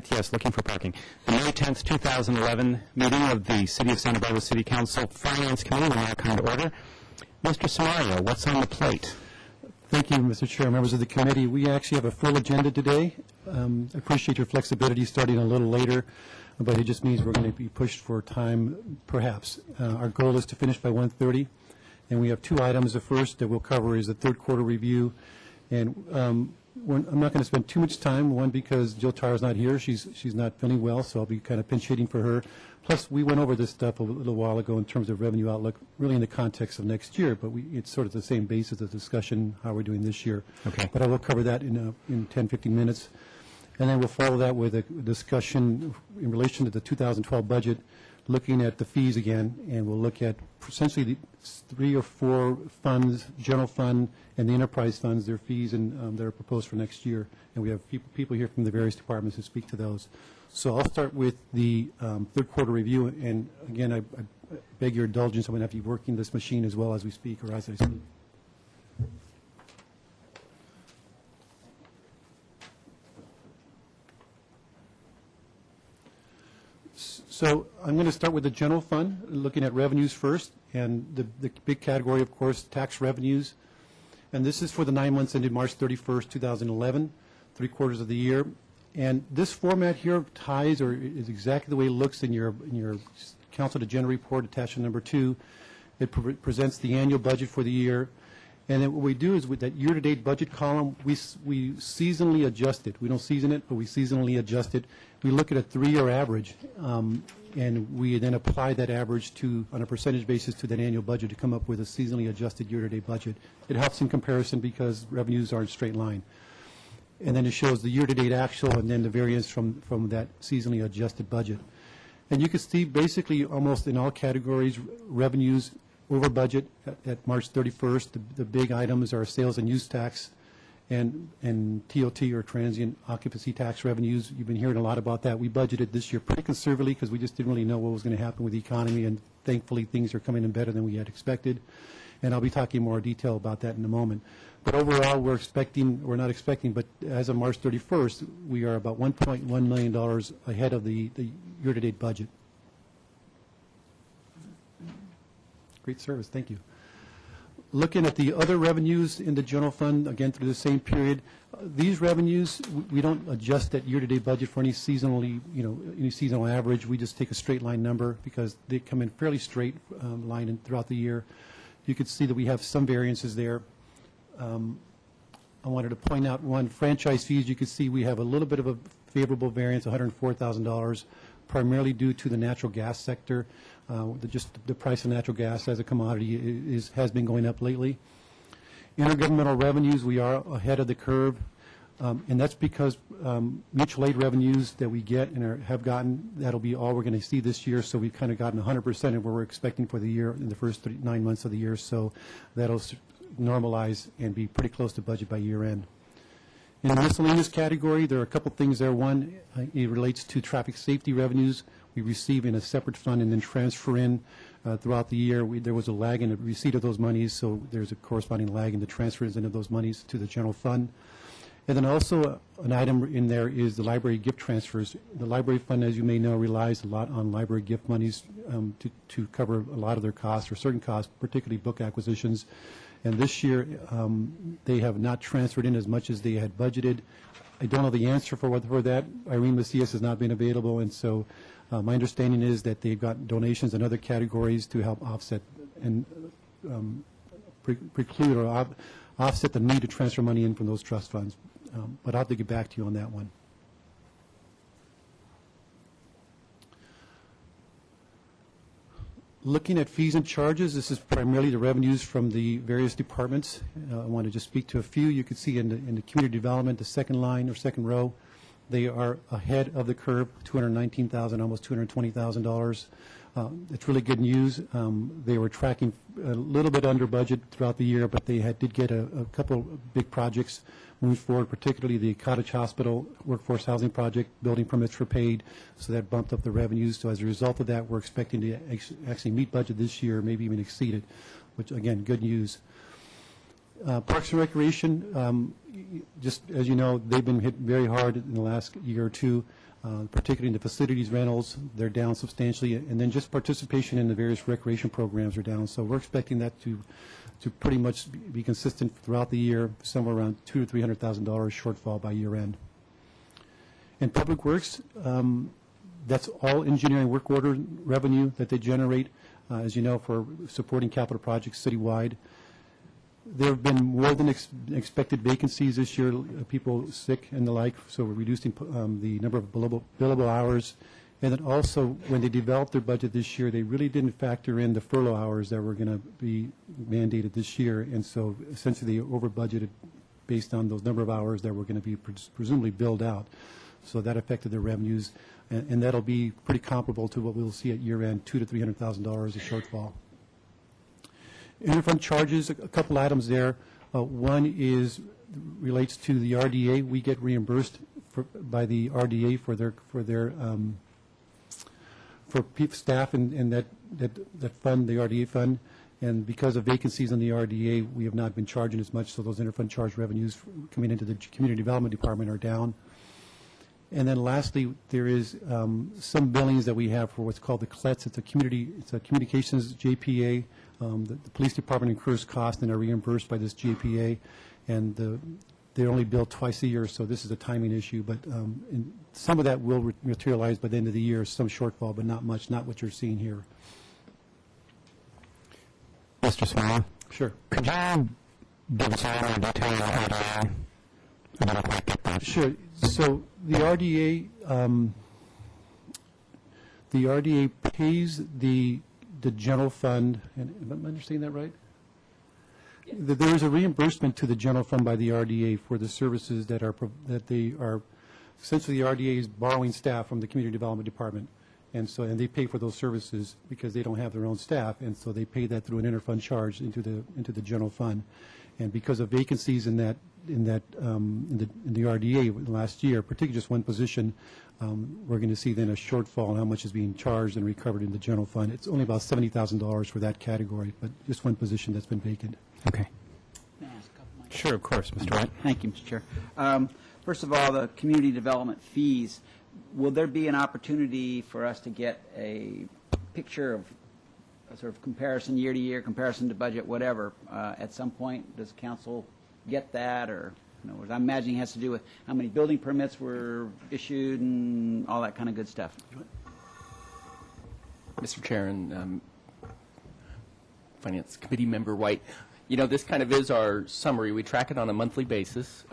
Smith, yes, looking for parking. The May 10th, 2011 meeting of the City of Santa Barbara City Council Finance Committee will now come to order. Mr. Samario, what's on the plate? Thank you, Mr. Chair, members of the committee. We actually have a full agenda today. I appreciate your flexibility starting a little later, but it just means we're going to be pushed for time, perhaps. Our goal is to finish by 1:30, and we have two items. The first that we'll cover is the third quarter review, and I'm not going to spend too much time, one, because Jill Tarr's not here. She's not feeling well, so I'll be kind of pinch hitting for her. Plus, we went over this stuff a little while ago in terms of revenue outlook, really in the context of next year, but it's sort of the same basis of discussion, how we're doing this year. Okay. But I will cover that in 10, 15 minutes. And then we'll follow that with a discussion in relation to the 2012 budget, looking at the fees again, and we'll look at essentially the 3 or 4 funds, general fund and the enterprise funds, their fees and that are proposed for next year. And we have people here from the various departments who speak to those. So I'll start with the third quarter review, and again, I beg your indulgence. I'm going to have to be working this machine as well as we speak, or as I speak. So I'm going to start with the general fund, looking at revenues first, and the big category, of course, tax revenues. And this is for the 9 months ended March 31st, 2011, 3 quarters of the year. And this format here ties, or is exactly the way it looks in your Council to Agenda report, attachment number 2. It presents the annual budget for the year. And then what we do is with that year-to-date budget column, we seasonally adjust it. We don't season it, but we seasonally adjust it. We look at a 3-year average, and we then apply that average to, on a percentage basis, to that annual budget to come up with a seasonally adjusted year-to-date budget. It helps in comparison because revenues are in straight line. And then it shows the year-to-date actual and then the variance from that seasonally adjusted budget. And you can see basically almost in all categories, revenues over budget at March 31st. The big items are sales and use tax and TOT, or transient occupancy tax revenues. You've been hearing a lot about that. We budgeted this year pretty conservatively because we just didn't really know what was going to happen with the economy, and thankfully things are coming in better than we had expected. And I'll be talking more detail about that in a moment. But overall, we're not expecting, but as of March 31st, we are about $1.1 million ahead of the year-to-date budget. Great service, thank you. Looking at the other revenues in the general fund, again through the same period, these revenues, we don't adjust that year-to-date budget for any seasonally, any seasonal average. We just take a straight line number because they come in fairly straight line throughout the year. You can see that we have some variances there. I wanted to point out one, franchise fees. You can see we have a little bit of a favorable variance, $104,000, primarily due to the natural gas sector. Just the price of natural gas as a commodity has been going up lately. Intergovernmental revenues, we are ahead of the curve, and that's because mutual aid revenues that we get and have gotten, that'll be all we're going to see this year, so we've kind of gotten 100% of what we're expecting for the year in the first 9 months of the year, so that'll normalize and be pretty close to budget by year end. In the miscellaneous category, there are a couple things there. One, it relates to traffic safety revenues. We receive in a separate fund and then transfer in throughout the year. There was a lag in the receipt of those monies, so there's a corresponding lag in the transfers into those monies to the general fund. And then also an item in there is the library gift transfers. The library fund, as you may know, relies a lot on library gift monies to cover a lot of their costs, or certain costs, particularly book acquisitions. And this year, they have not transferred in as much as they had budgeted. I don't know the answer for that. Irene Macias has not been available, and so my understanding is that they've got donations in other categories to help offset and preclude or offset the need to transfer money in from those trust funds. But I'll have to get back to you on that one. Looking at fees and charges, this is primarily the revenues from the various departments. I want to just speak to a few. You can see in the community development, the second line or second row, they are ahead of the curve, $219,000, almost $220,000. It's really good news. They were tracking a little bit under budget throughout the year, but they did get a couple big projects moved forward, particularly the Cottage Hospital Workforce Housing Project. Building permits were paid, so that bumped up the revenues. So as a result of that, we're expecting to actually meet budget this year, maybe even exceed it, which, again, good news. Parks and Recreation, just as you know, they've been hit very hard in the last year or two, particularly in the facilities rentals. They're down substantially, and then just participation in the various recreation programs are down. So we're expecting that to pretty much be consistent throughout the year, somewhere around $200,000 to $300,000 shortfall by year end. In Public Works, that's all engineering work order revenue that they generate, as you know, for supporting capital projects citywide. There have been more than expected vacancies this year, people sick and the like, so we're reducing the number of billable hours. And then also, when they developed their budget this year, they really didn't factor in the furlough hours that were going to be mandated this year, and so essentially they over-budgeted based on those number of hours that were going to be presumably billed out. So that affected their revenues, and that'll be pretty comparable to what we'll see at year-end, $200,000 to $300,000 a shortfall. Interfund charges, a couple items there. One relates to the RDA. We get reimbursed by the RDA for staff in that fund, the RDA fund, and because of vacancies on the RDA, we have not been charging as much, so those interfund charge revenues coming into the Community Development Department are down. And then lastly, there is some billings that we have for what's called the CLETS. It's a communications JPA. The police department incurs costs and are reimbursed by this JPA, and they're only billed twice a year, so this is a timing issue. But some of that will materialize by the end of the year, some shortfall, but not much, not what you're seeing here. Mr. Small? Sure. Could you give us a little more detail on the RDA? I didn't quite get that. Sure. So the RDA pays the general fund, and am I understanding that right? Yes. There is a reimbursement to the general fund by the RDA for the services that they are essentially the RDA is borrowing staff from the Community Development Department, and they pay for those services because they don't have their own staff, and so they pay that through an interfund charge into the general fund, and because of vacancies in the RDA last year, particularly just one position, we're going to see then a shortfall in how much is being charged and recovered in the general fund. It's only about $70,000 for that category, but just one position that's been vacant. Okay. May I ask a couple more? Sure, of course, Mr. White. Thank you, Mr. Chair. First of all, the community development fees, will there be an opportunity for us to get a picture of a sort of comparison year to year, comparison to budget, whatever, at some point? Does council get that, or in other words, I'm imagining it has to do with how many building permits were issued and all that kind of good stuff? Mr. Chair and Finance Committee Member White, you know, this kind of is our summary. We track it on a monthly basis.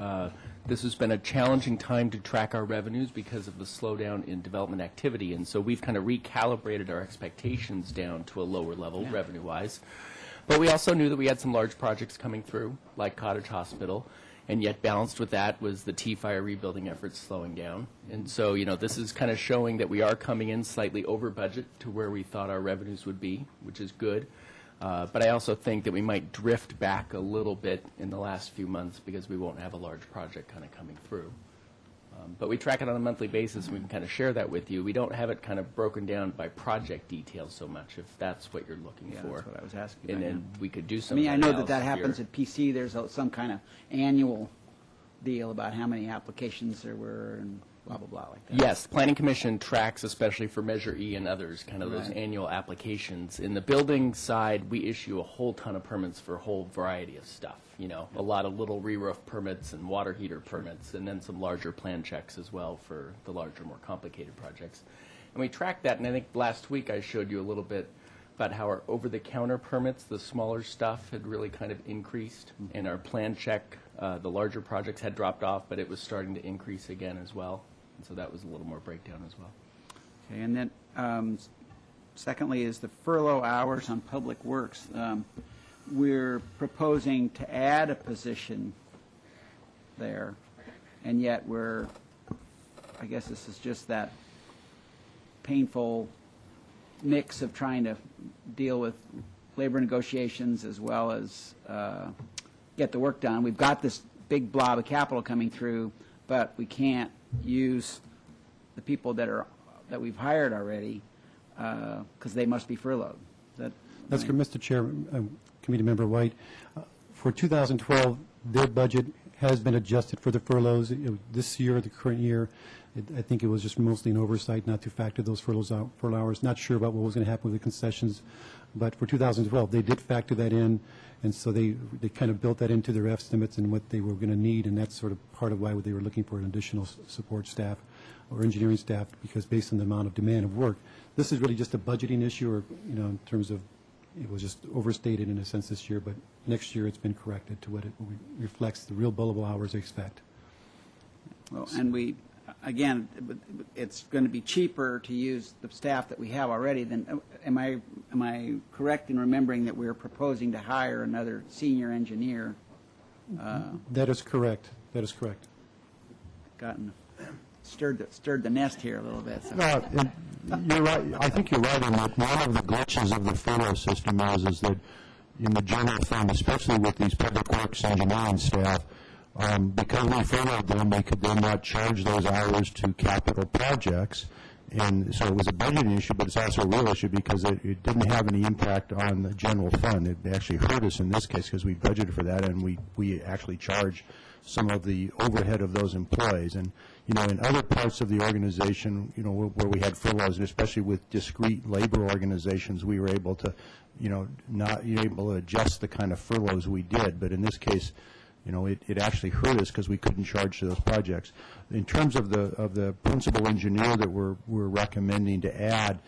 This has been a challenging time to track our revenues because of the slowdown in development activity, and so we've kind of recalibrated our expectations down to a lower level revenue-wise. But we also knew that we had some large projects coming through, like Cottage Hospital, and yet balanced with that was the T-Fire rebuilding efforts slowing down. And so, you know, this is kind of showing that we are coming in slightly over budget to where we thought our revenues would be, which is good. But I also think that we might drift back a little bit in the last few months because we won't have a large project kind of coming through. But we track it on a monthly basis, and we can kind of share that with you. We don't have it kind of broken down by project details so much, if that's what you're looking for. That's what I was asking. And then we could do some. I know that happens at PC. There's some kind of annual deal about how many applications there were and blah, blah, blah, like that. Yes, the Planning Commission tracks, especially for Measure E and others, kind of those annual applications. In the building side, we issue a whole ton of permits for a whole variety of stuff. You know, a lot of little re-roof permits and water heater permits, and then some larger plan checks as well for the larger, more complicated projects. And we track that, and I think last week I showed you a little bit about how our over-the-counter permits, the smaller stuff, had really kind of increased, and our plan check, the larger projects had dropped off, but it was starting to increase again as well. And so that was a little more breakdown as well. Okay, and then secondly is the furlough hours on Public Works. We're proposing to add a position there, and yet I guess this is just that painful mix of trying to deal with labor negotiations as well as get the work done. We've got this big blob of capital coming through, but we can't use the people that we've hired already because they must be furloughed. That's good, Mr. Chair, Committee Member White. For 2012, their budget has been adjusted for the furloughs. This year, the current year, I think it was just mostly an oversight not to factor those furlough hours. Not sure about what was going to happen with the concessions, but for 2012, they did factor that in, and so they kind of built that into their estimates and what they were going to need, and that's sort of part of why they were looking for an additional support staff or engineering staff, because based on the amount of demand of work. This is really just a budgeting issue, or, in terms of, it was just overstated in a sense this year, but next year it's been corrected to what it reflects the real billable hours they expect. Well, and we, again, it's going to be cheaper to use the staff that we have already than, am I correct in remembering that we're proposing to hire another senior engineer? That is correct. That is correct. Stirred the nest here a little bit. So. You're right. I think you're right in that one of the glitches of the furlough system is that in the general fund, especially with these public works engineering staff, because we furloughed them, we could then not charge those hours to capital projects. And so it was a budgeting issue, but it's also a real issue because it didn't have any impact on the general fund. It actually hurt us in this case because we budgeted for that, and we actually charge some of the overhead of those employees. And, in other parts of the organization, where we had furloughs, and especially with discrete labor organizations, we were able to, not able to adjust the kind of furloughs we did. But in this case, it actually hurt us because we couldn't charge to those projects. In terms of the principal engineer that we're recommending to add,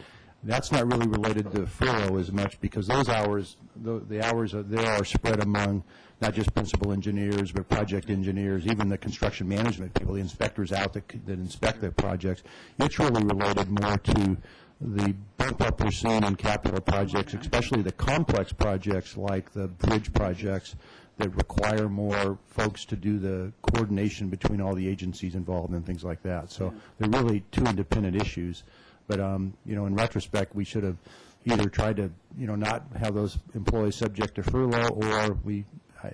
that's not really related to furlough as much because those hours, the hours there are spread among not just principal engineers, but project engineers, even the construction management people, the inspectors out that inspect the projects. It's really related more to the bump up we're seeing in capital projects, especially the complex projects like the bridge projects that require more folks to do the coordination between all the agencies involved and things like that. So they're really two independent issues. But, in retrospect, we should have either tried to, not have those employees subject to furlough, or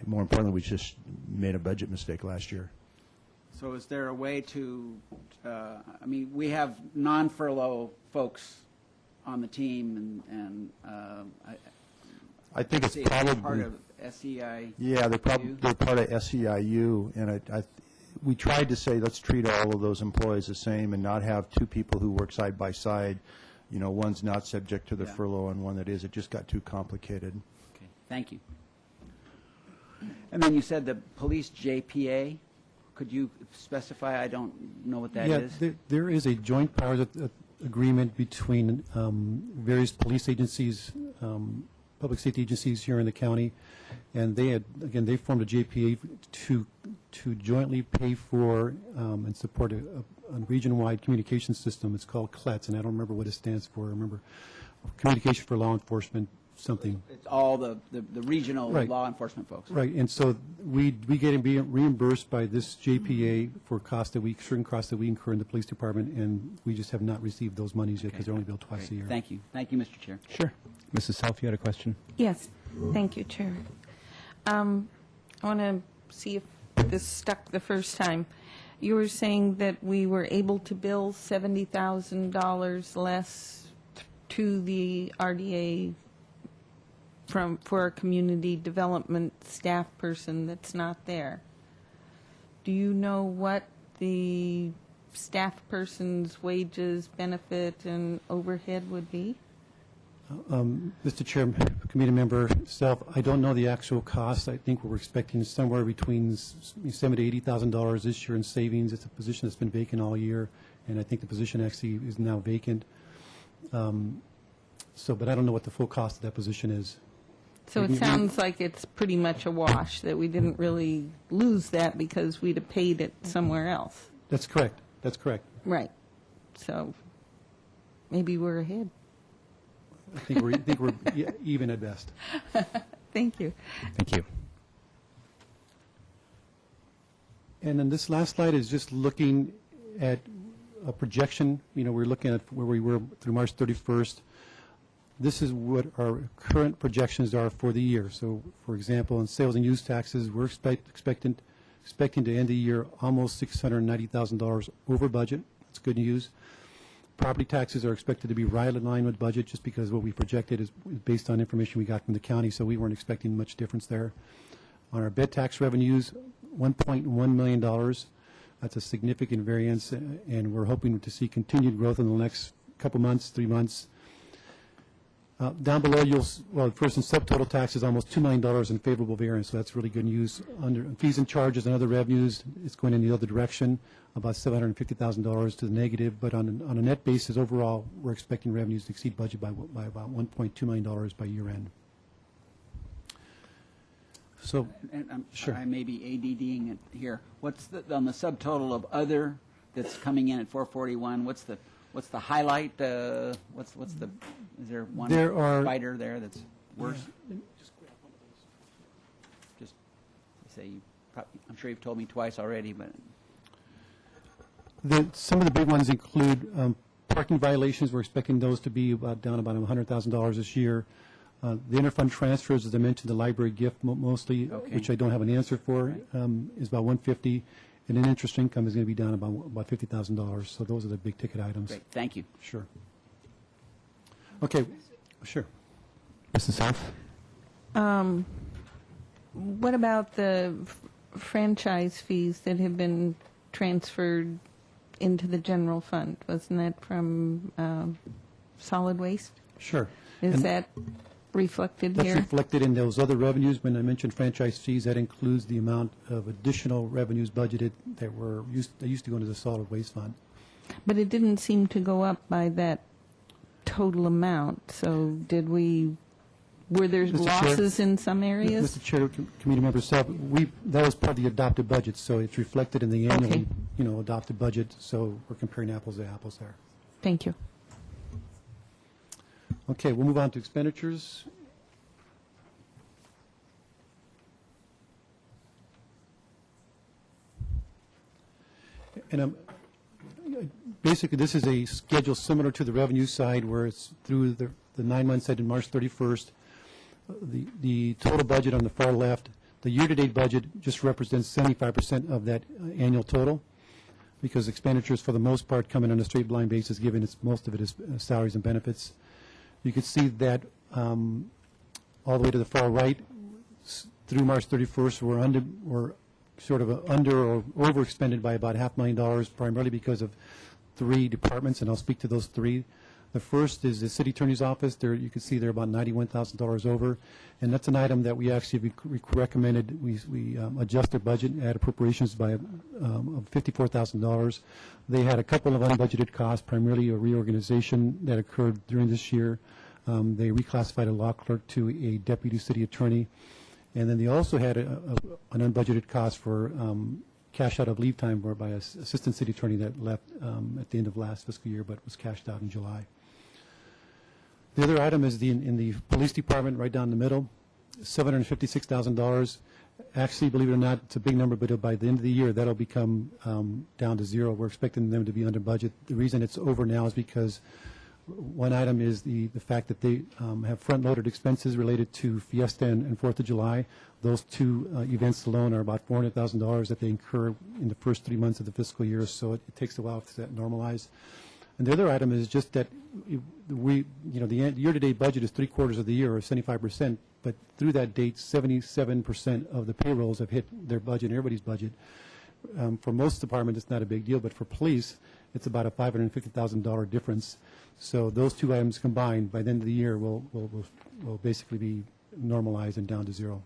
more importantly, we just made a budget mistake last year. So is there a way to, we have non-furlough folks on the team, and I think it's part probably of SEI. Yeah, they're part of SEIU, and we tried to say let's treat all of those employees the same and not have two people who work side by side. One's not subject to the furlough and one that is. It just got too complicated. Okay, thank you. And then you said the police JPA. Could you specify? I don't know what that is. Yeah, there is a joint powers agreement between various police agencies, public safety agencies here in the county, and they formed a JPA to jointly pay for and support a region-wide communication system. It's called CLETS, and I don't remember what it stands for. I remember Communication for Law Enforcement something. It's all the regional Right. law enforcement folks. Right, and so we get reimbursed by this JPA for certain costs that we incur in the police department, and we just have not received those monies yet because they're only billed twice a year. Thank you. Thank you, Mr. Chair. Sure. Mrs. Self, you had a question? Yes, thank you, Chair. I want to see if this stuck the first time. You were saying that we were able to bill $70,000 less to the RDA for a community development staff person that's not there. Do you know what the staff person's wages, benefit, and overhead would be? Mr. Chair, committee member Self, I don't know the actual cost. I think we're expecting somewhere between $70,000 to $80,000 this year in savings. It's a position that's been vacant all year, and I think the position actually is now vacant. But I don't know what the full cost of that position is. So it sounds like it's pretty much a wash, that we didn't really lose that because we'd have paid it somewhere else. That's correct. That's correct. Right. So maybe we're ahead. I think we're even at best. Thank you. Thank you. And then this last slide is just looking at a projection. We're looking at where we were through March 31st. This is what our current projections are for the year. So, for example, in sales and use taxes, we're expecting to end the year almost $690,000 over budget. That's good news. Property taxes are expected to be right in line with budget just because what we projected is based on information we got from the county, so we weren't expecting much difference there. On our bed tax revenues, $1.1 million. That's a significant variance, and we're hoping to see continued growth in the next couple months, 3 months. Down below, first in subtotal taxes, almost $2 million in favorable variance, so that's really good news. Under fees and charges and other revenues, it's going in the other direction, about $750,000 to the negative, but on a net basis, overall, we're expecting revenues to exceed budget by about $1.2 million by year end. So, And Sure. I may be ADDing it here. What's on the subtotal of other that's coming in at 441? What's the highlight? Is there one There are- fighter there that's worse? Just say I'm sure you've told me twice already, but some of the big ones include parking violations. We're expecting those to be down about $100,000 this year. The interfund transfers, as I mentioned, the library gift mostly, Okay. which I don't have an answer for, is about $150,000, and then interest income is going to be down about $50,000. So those are the big ticket items. great. Thank you. Sure. Okay. Sure. Mrs. South? What about the franchise fees that have been transferred into the general fund? Wasn't that from solid waste? Sure. Is And that reflected That's here? reflected in those other revenues. When I mentioned franchise fees, that includes the amount of additional revenues budgeted that used to go into the solid waste fund. But it didn't seem to go up by that total amount, so were there Mr. Chair? losses in some areas? Mr. Chair, committee members, that was part of the adopted budget, so it's reflected in the annually, Okay. adopted budget, so we're comparing apples to apples there. Thank you. Okay, we'll move on to expenditures. And basically, this is a schedule similar to the revenue side, where it's through the 9 months ended March 31st. The total budget on the far left, the year-to-date budget just represents 75% of that annual total, because expenditures, for the most part, come in on a straight line basis, given most of it is salaries and benefits. You can see that all the way to the far right, through March 31st, we're sort of under or overexpended by about $500,000, primarily because of 3 departments, and I'll speak to those 3. The first is the city attorney's office. There, you can see they're about $91,000 over, and that's an item that we actually recommended. We adjust their budget, add appropriations by $54,000. They had a couple of unbudgeted costs, primarily a reorganization that occurred during this year. They reclassified a law clerk to a deputy city attorney, and then they also had an unbudgeted cost for cash out of leave time by an assistant city attorney that left at the end of last fiscal year, but was cashed out in July. The other item is in the police department, right down the middle, $756,000. Actually, believe it or not, it's a big number, but by the end of the year, that'll become down to zero. We're expecting them to be under budget. The reason it's over now is because one item is the fact that they have front-loaded expenses related to Fiesta and 4th of July. Those 2 events alone are about $400,000 that they incur in the first 3 months of the fiscal year, so it takes a while for that to normalize. And the other item is just that the year-to-date budget is 3/4 of the year, or 75%, but through that date, 77% of the payrolls have hit their budget, everybody's budget. For most departments, it's not a big deal, but for police, it's about a $550,000 difference. So those 2 items combined, by the end of the year, will basically be normalized and down to zero.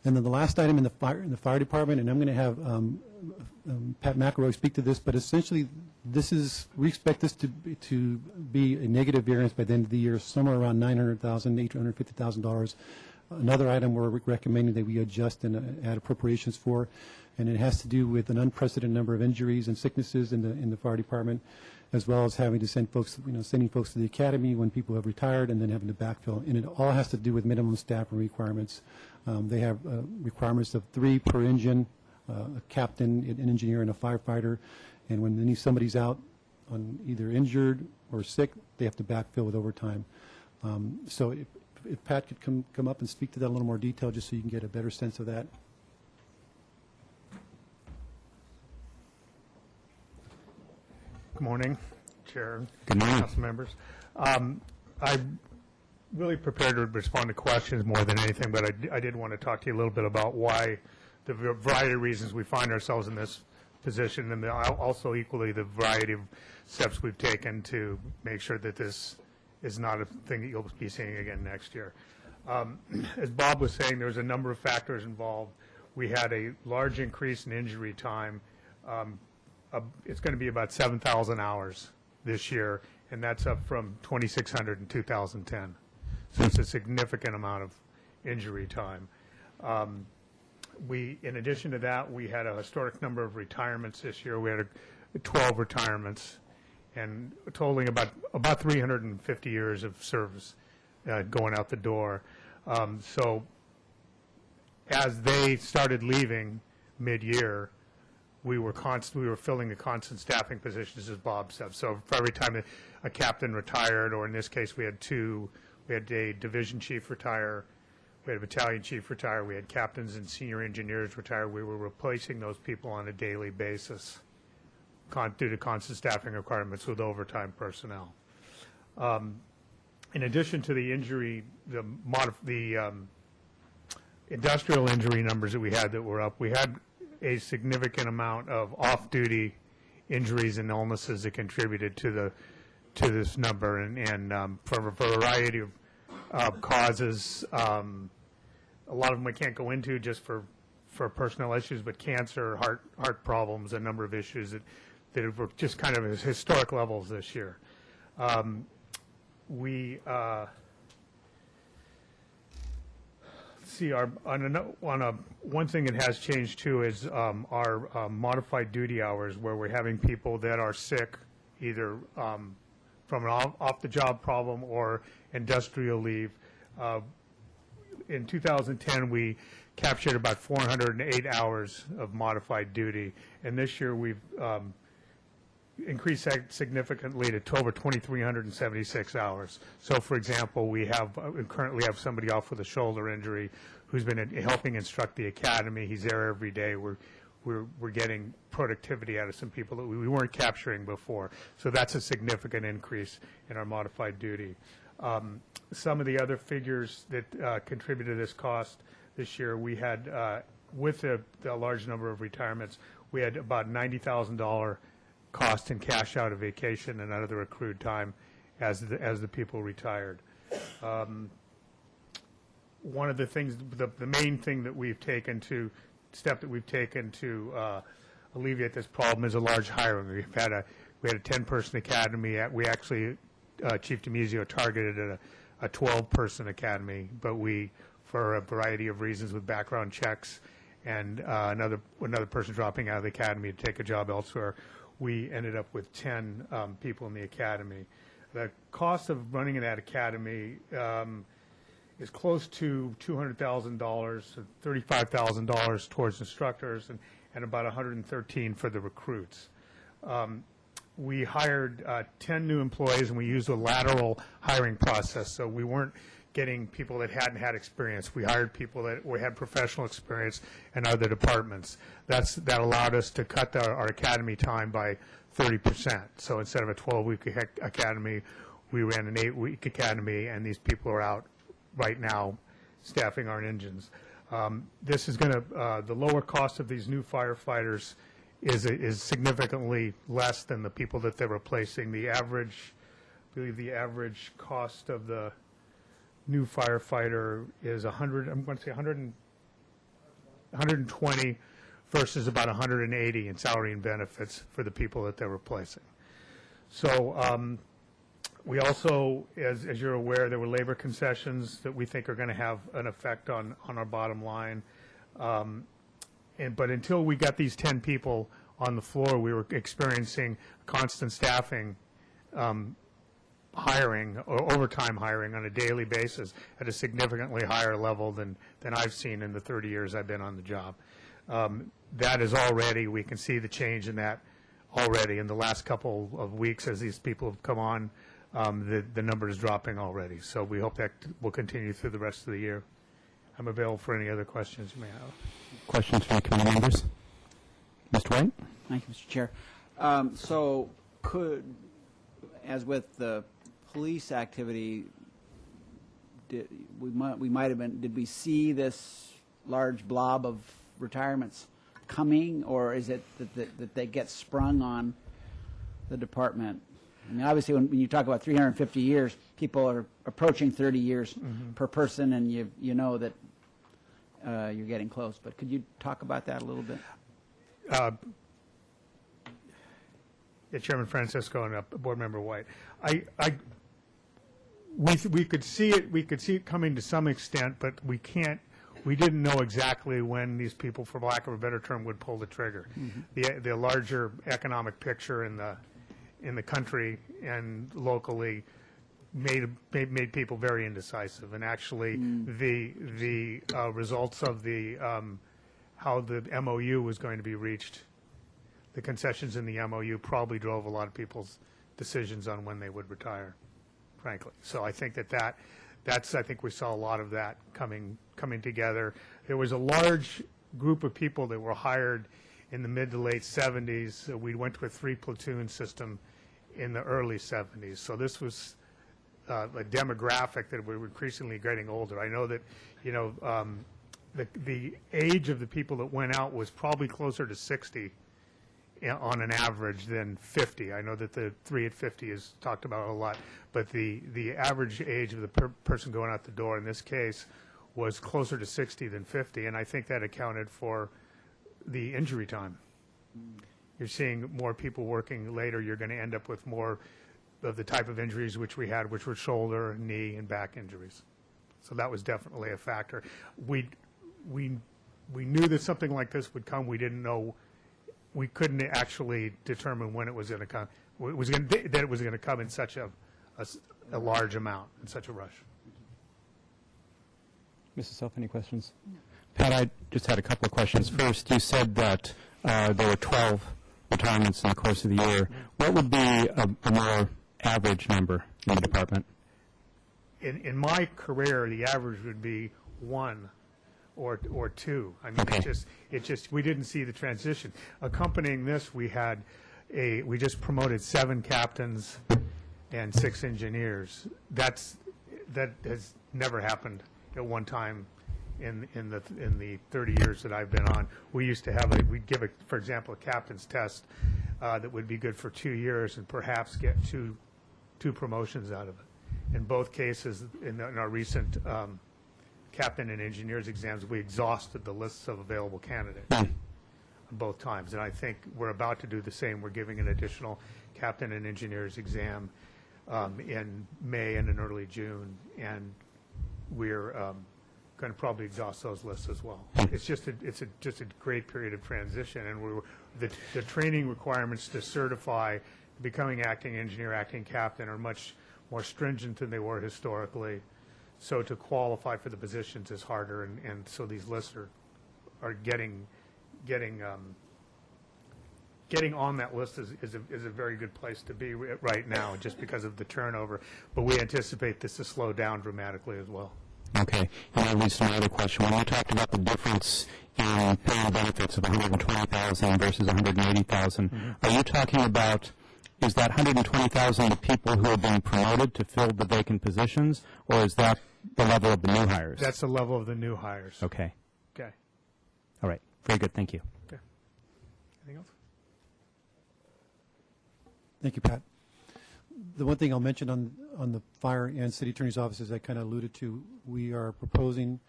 And then the last item in the fire department, and I'm going to have Pat McElroy speak to this, but essentially we expect this to be a negative variance by the end of the year, somewhere around $900,000, $850,000. Another item we're recommending that we adjust and add appropriations for, and it has to do with an unprecedented number of injuries and sicknesses in the fire department, as well as having to sending folks to the academy when people have retired, and then having to backfill. And it all has to do with minimum staffing requirements. They have requirements of 3 per engine, a captain, an engineer, and a firefighter. And when somebody's out on either injured or sick, they have to backfill with overtime. So if Pat could come up and speak to that in a little more detail, just so you can get a better sense of that. Good morning, Chair, Good morning. Council members. I really prepared to respond to questions more than anything, but I did want to talk to you a little bit about why, the variety of reasons we find ourselves in this position, and also equally the variety of steps we've taken to make sure that this is not a thing that you'll be seeing again next year. As Bob was saying, there's a number of factors involved. We had a large increase in injury time. It's going to be about 7,000 hours this year, and that's up from 2,600 in 2010. So it's a significant amount of injury time. In addition to that, we had a historic number of retirements this year. We had 12 retirements, and totaling about 350 years of service going out the door. So as they started leaving mid-year, we were filling the constant staffing positions, as Bob said. So for every time a captain retired, or in this case we had two, we had a division chief retire, we had a battalion chief retire, we had captains and senior engineers retire. We were replacing those people on a daily basis due to constant staffing requirements with overtime personnel. In addition to the injury, the industrial injury numbers that we had that were up, we had a significant amount of off-duty injuries and illnesses that contributed to this number, and for a variety of causes. A lot of them we can't go into just for personnel issues, but cancer, heart problems, a number of issues that were just kind of at historic levels this year. One thing that has changed too is our modified duty hours, where we're having people that are sick either from an off-the-job problem or industrial leave. In 2010, we captured about 408 hours of modified duty, and this year we've increased that significantly to over 2,376 hours. So, for example, we currently have somebody off with a shoulder injury who's been helping instruct the academy. He's there every day. We're getting productivity out of some people that we weren't capturing before. So that's a significant increase in our modified duty. Some of the other figures that contributed to this cost this year, we had, with the large number of retirements, we had about $90,000 cost in cash out of vacation and other accrued time as the people retired. One of the things, the main thing that we've taken to alleviate this problem is a large hiring. We had a 10-person academy. We actually, Chief DiMuzio targeted a 12-person academy, but for a variety of reasons with background checks and another person dropping out of the academy to take a job elsewhere, we ended up with 10 people in the academy. The cost of running that academy is close to $200,000, $35,000 towards instructors, and about $113,000 for the recruits. We hired 10 new employees, and we used a lateral hiring process, so we weren't getting people that hadn't had experience. We hired people that had professional experience in other departments. That allowed us to cut our academy time by 30%. So instead of a 12-week academy, we ran an 8-week academy, and these people are out right now staffing our engines. This is going to, the lower cost of these new firefighters is significantly less than the people that they're replacing. I believe the average cost of the new firefighter is $120 versus about $180 in salary and benefits for the people that they're replacing. So we also, as you're aware, there were labor concessions that we think are going to have an effect on our bottom line. But until we got these 10 people on the floor, we were experiencing constant staffing hiring or overtime hiring on a daily basis at a significantly higher level than I've seen in the 30 years I've been on the job. That is already, we can see the change in that already in the last couple of weeks as these people have come on. The number is dropping already. So we hope that will continue through the rest of the year. I'm available for any other questions you may have. Questions from committee members? Mr. White? Thank you, Mr. Chair. So as with the police activity, we might have been, did we see this large blob of retirements coming, or is it that they get sprung on the department? I mean, obviously, when you talk about 350 years, people are approaching 30 years per person, and you know that you're getting close. But could you talk about that a little bit? Yeah, Chairman Francisco and Board Member White. We could see it coming to some extent, but we didn't know exactly when these people, for lack of a better term, would pull the trigger. The larger economic picture in the country and locally made people very indecisive. And actually, the results of how the MOU was going to be reached, the concessions in the MOU probably drove a lot of people's decisions on when they would retire, frankly. So I think that's I think we saw a lot of that coming together. There was a large group of people that were hired in the mid to late 70s. We went to a 3-platoon system in the early 70s. So this was a demographic that we were increasingly getting older. I know that, the age of the people that went out was probably closer to 60 on an average than 50. I know that the 3 at 50 is talked about a lot, but the average age of the person going out the door in this case was closer to 60 than 50, and I think that accounted for the injury time. You're seeing more people working later. You're going to end up with more of the type of injuries which we had, which were shoulder, knee, and back injuries. So that was definitely a factor. We knew that something like this would come. We didn't know. We couldn't actually determine when it was going to come. That it was going to come in such a large amount, in such a rush. Mrs. Self, any questions? No. Pat, I just had a couple of questions. First, you said that there were 12 retirements in the course of the year. What would be a more average number in the department? In my career, the average would be 1 or 2. I mean, Okay. it just we didn't see the transition. Accompanying this, we just promoted 7 captains and 6 engineers. That has never happened at one time in the 30 years that I've been on. We used to have we'd give for example, a captain's test that would be good for 2 years and perhaps get two promotions out of it. In both cases, in our recent captain and engineers exams, we exhausted the lists of available candidates both times. And I think we're about to do the same. We're giving an additional captain and engineers exam in May and in early June, and we're going to probably exhaust those lists as well. It's just a great period of transition, and the training requirements to certify becoming acting engineer, acting captain are much more stringent than they were historically. So to qualify for the positions is harder, and so these lists are getting on that list is a very good place to be right now, just because of the turnover. But we anticipate this to slow down dramatically as well. Okay. And that leads to my other question. When you talked about the difference in paying benefits of $120,000 versus $180,000, are you talking about, is that $120,000 the people who are being promoted to fill the vacant positions, or is that the level of the new hires? That's the level of the new hires. Okay. Okay. All right. Very good. Thank you. Okay. Anything else? Thank you, Pat. The one thing I'll mention on the fire and city attorney's offices I kind of alluded to, we are proposing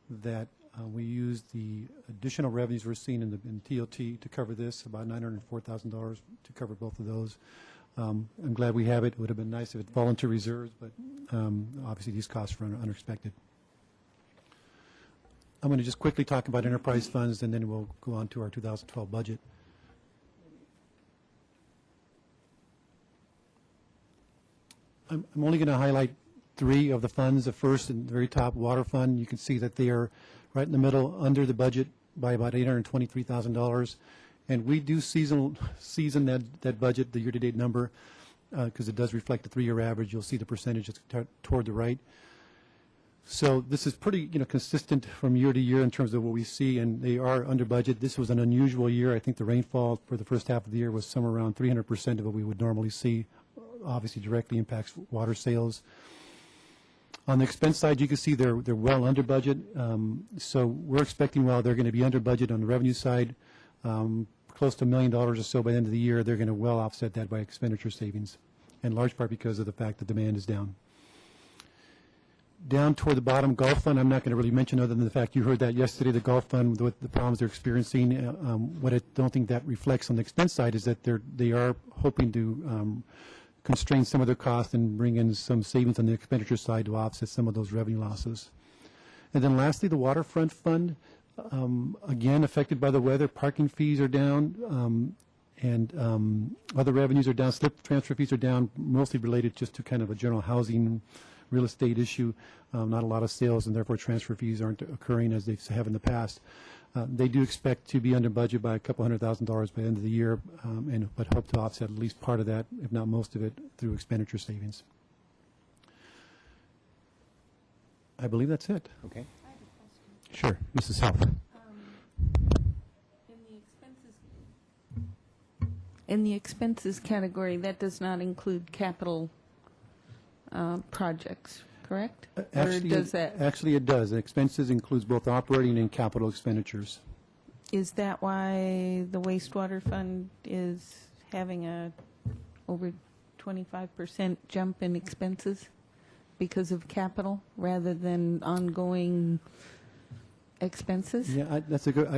that we use the additional revenues we're seeing in TOT to cover this, about $904,000 to cover both of those. I'm glad we have it. It would have been nice if it fallen into reserves, but obviously these costs were unexpected. I'm going to just quickly talk about enterprise funds, and then we'll go on to our 2012 budget. I'm only going to highlight 3 of the funds. The first and the very top, water fund, you can see that they are right in the middle, under the budget by about $823,000. And we do season that budget, the year-to-date number, because it does reflect the 3-year average. You'll see the percentages toward the right. So this is pretty consistent from year to year in terms of what we see, and they are under budget. This was an unusual year. I think the rainfall for the first half of the year was somewhere around 300% of what we would normally see. Obviously directly impacts water sales. On the expense side, you can see they're well under budget. So we're expecting, while they're going to be under budget on the revenue side, close to $1 million or so by the end of the year, they're going to well offset that by expenditure savings, in large part because of the fact that demand is down. Down toward the bottom, Gulf Fund, I'm not going to really mention other than the fact you heard that yesterday, the Gulf Fund, with the problems they're experiencing. What I don't think that reflects on the expense side is that they are hoping to constrain some of their costs and bring in some savings on the expenditure side to offset some of those revenue losses. And then lastly, the Waterfront Fund, again, affected by the weather. Parking fees are down, and other revenues are down. Slip transfer fees are down, mostly related just to kind of a general housing real estate issue. Not a lot of sales, and therefore transfer fees aren't occurring as they have in the past. They do expect to be under budget by a couple $100,000 by the end of the year, but hope to offset at least part of that, if not most of it, through expenditure savings. I believe that's it. Okay. Sure. Mrs. Self. In the expenses category, that does not include capital projects, correct? Or does that? Actually, it does. Expenses includes both operating and capital expenditures. Is that why the wastewater fund is having a over 25% jump in expenses because of capital rather than ongoing expenses? Yeah, that's a good.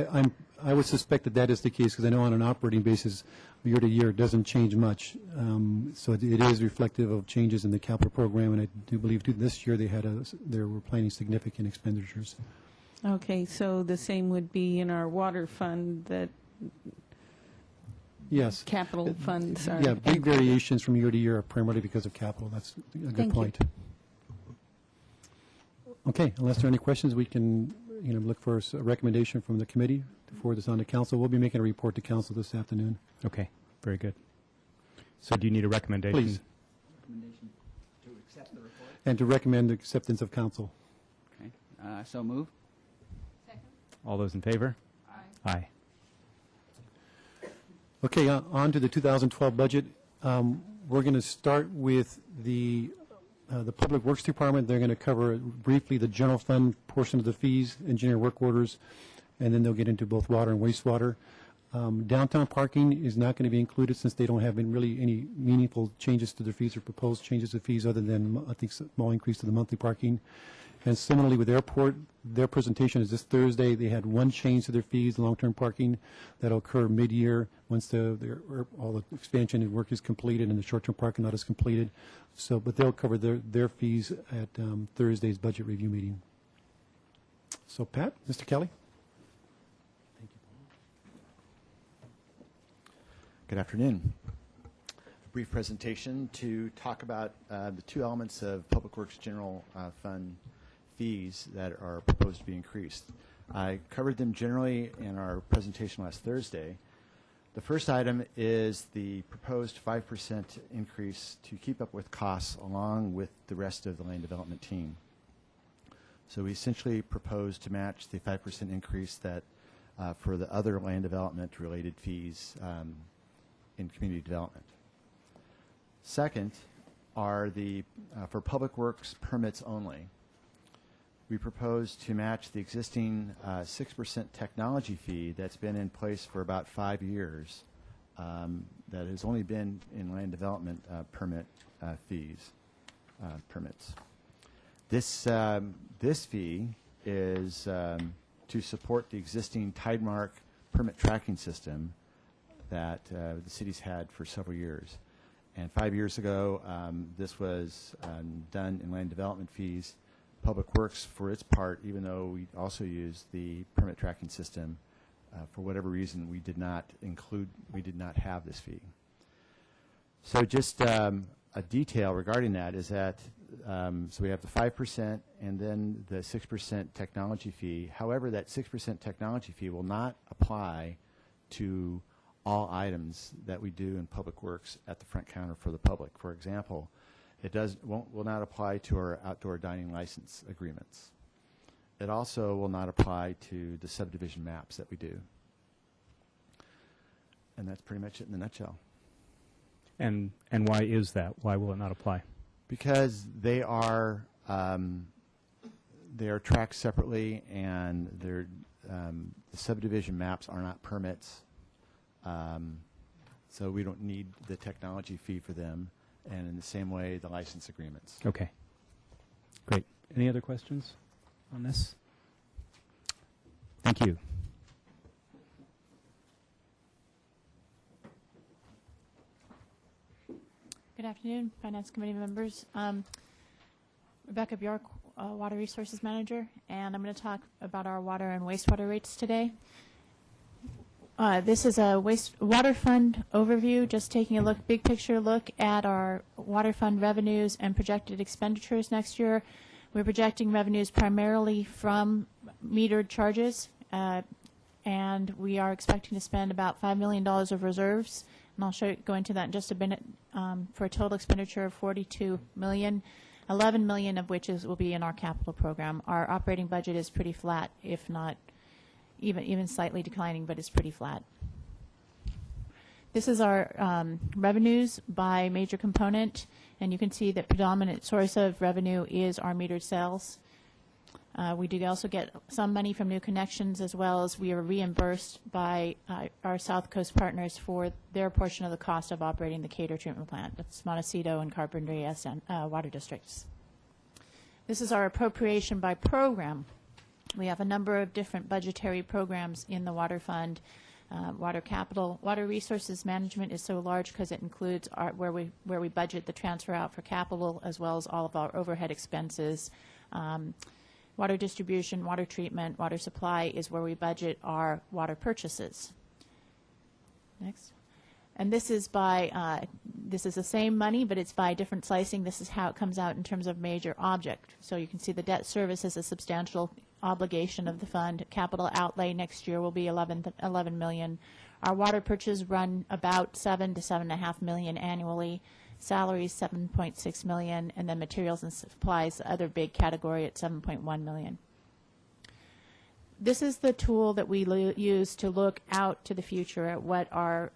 I would suspect that is the case because I know on an operating basis, year to year, it doesn't change much. So it is reflective of changes in the capital program, and I do believe this year they were planning significant expenditures. Okay, so the same would be in our water fund, that Yes. capital funds are. Yeah, big variations from year to year are primarily because of capital. That's a good Thank you. point. Okay, unless there are any questions, we can look for a recommendation from the committee to forward this on to council. We'll be making a report to council this afternoon. Okay, very good. So do you need a recommendation? Please. Recommendation to accept the report? And to recommend the acceptance of council. Okay, so move. All those in favor? Aye. Aye. Okay, on to the 2012 budget. We're going to start with the Public Works Department. They're going to cover briefly the general fund portion of the fees, engineer work orders, and then they'll get into both water and wastewater. Downtown parking is not going to be included since they don't have really any meaningful changes to their fees or proposed changes to fees other than, I think, small increase to the monthly parking. And similarly with airport, their presentation is this Thursday. They had one change to their fees, long-term parking, that'll occur mid-year once all the expansion and work is completed and the short-term parking lot is completed. So, but they'll cover their fees at Thursday's budget review meeting. So, Pat, Mr. Kelly. Good afternoon. A brief presentation to talk about the two elements of Public Works General Fund fees that are proposed to be increased. I covered them generally in our presentation last Thursday. The first item is the proposed 5% increase to keep up with costs along with the rest of the land development team. So we essentially propose to match the 5% increase that for the other land development related fees in community development. Second are the for public works permits only. We propose to match the existing 6% technology fee that's been in place for about 5 years that has only been in land development permit permits. This fee is to support the existing Tidemark permit tracking system that the city's had for several years. And 5 years ago, this was done in land development fees. Public Works, for its part, even though we also use the permit tracking system, for whatever reason, we did not have this fee. So just a detail regarding that is that, so we have the 5% and then the 6% technology fee. However, that 6% technology fee will not apply to all items that we do in Public Works at the front counter for the public. For example, it will not apply to our outdoor dining license agreements. It also will not apply to the subdivision maps that we do. And that's pretty much it in a nutshell. And why is that? Why will it not apply? Because they are They are tracked separately, and the subdivision maps are not permits, so we don't need the technology fee for them, and in the same way, the license agreements. Okay. Great. Any other questions on this? Thank you. Good afternoon, Finance Committee members. Rebecca Bjork, Water Resources Manager, and I'm going to talk about our water and wastewater rates today. This is a water fund overview, just taking a big picture look at our water fund revenues and projected expenditures next year. We're projecting revenues primarily from metered charges, and we are expecting to spend about $5 million of reserves, and I'll go into that in just a minute, for a total expenditure of $42 million, $11 million of which will be in our capital program. Our operating budget is pretty flat, if not even slightly declining, but it's pretty flat. This is our revenues by major component, and you can see that predominant source of revenue is our metered sales. We do also get some money from new connections, as well as we are reimbursed by our South Coast partners for their portion of the cost of operating the Cater treatment plant. That's Montecito and Carpentry water districts. This is our appropriation by program. We have a number of different budgetary programs in the water fund. Water capital, water resources management is so large because it includes where we budget the transfer out for capital, as well as all of our overhead expenses. Water distribution, water treatment, water supply is where we budget our water purchases. Next. And this is this is the same money, but it's by different slicing. This is how it comes out in terms of major object. So you can see the debt service is a substantial obligation of the fund. Capital outlay next year will be $11 million. Our water purchase run about $7 to $7.5 million annually. Salaries $7.6 million, and then materials and supplies, the other big category, at $7.1 million. This is the tool that we use to look out to the future at what our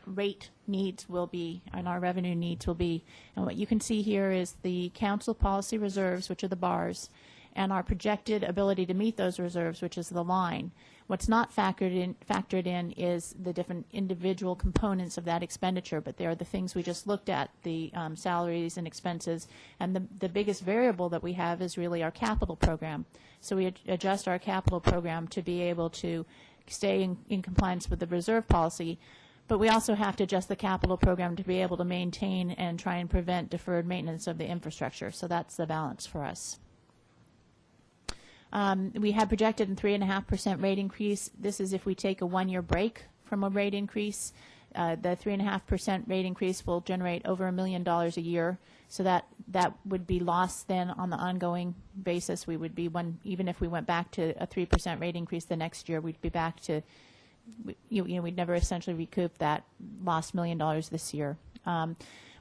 rate needs will be and our revenue needs will be. And what you can see here is the council policy reserves, which are the bars, and our projected ability to meet those reserves, which is the line. What's not factored in is the different individual components of that expenditure, but they are the things we just looked at, the salaries and expenses. And the biggest variable that we have is really our capital program. So we adjust our capital program to be able to stay in compliance with the reserve policy, but we also have to adjust the capital program to be able to maintain and try and prevent deferred maintenance of the infrastructure. So that's the balance for us. We had projected a 3.5% rate increase. This is if we take a one-year break from a rate increase. The 3.5% rate increase will generate over $1 million a year. So that would be lost then on the ongoing basis. We would be even if we went back to a 3% rate increase the next year, we'd be back to, we'd never essentially recoup that lost $1 million this year.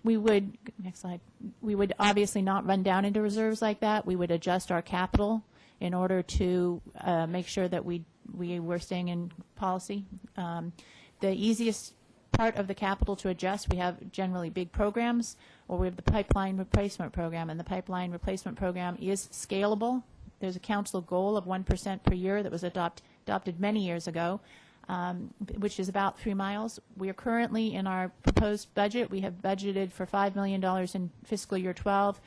We would, next slide, we would obviously not run down into reserves like that. We would adjust our capital in order to make sure that we were staying in policy. The easiest part of the capital to adjust, we have generally big programs, or we have the pipeline replacement program, and the pipeline replacement program is scalable. There's a council goal of 1% per year that was adopted many years ago, which is about 3 miles. We are currently in our proposed budget. We have budgeted for $5 million in fiscal year 12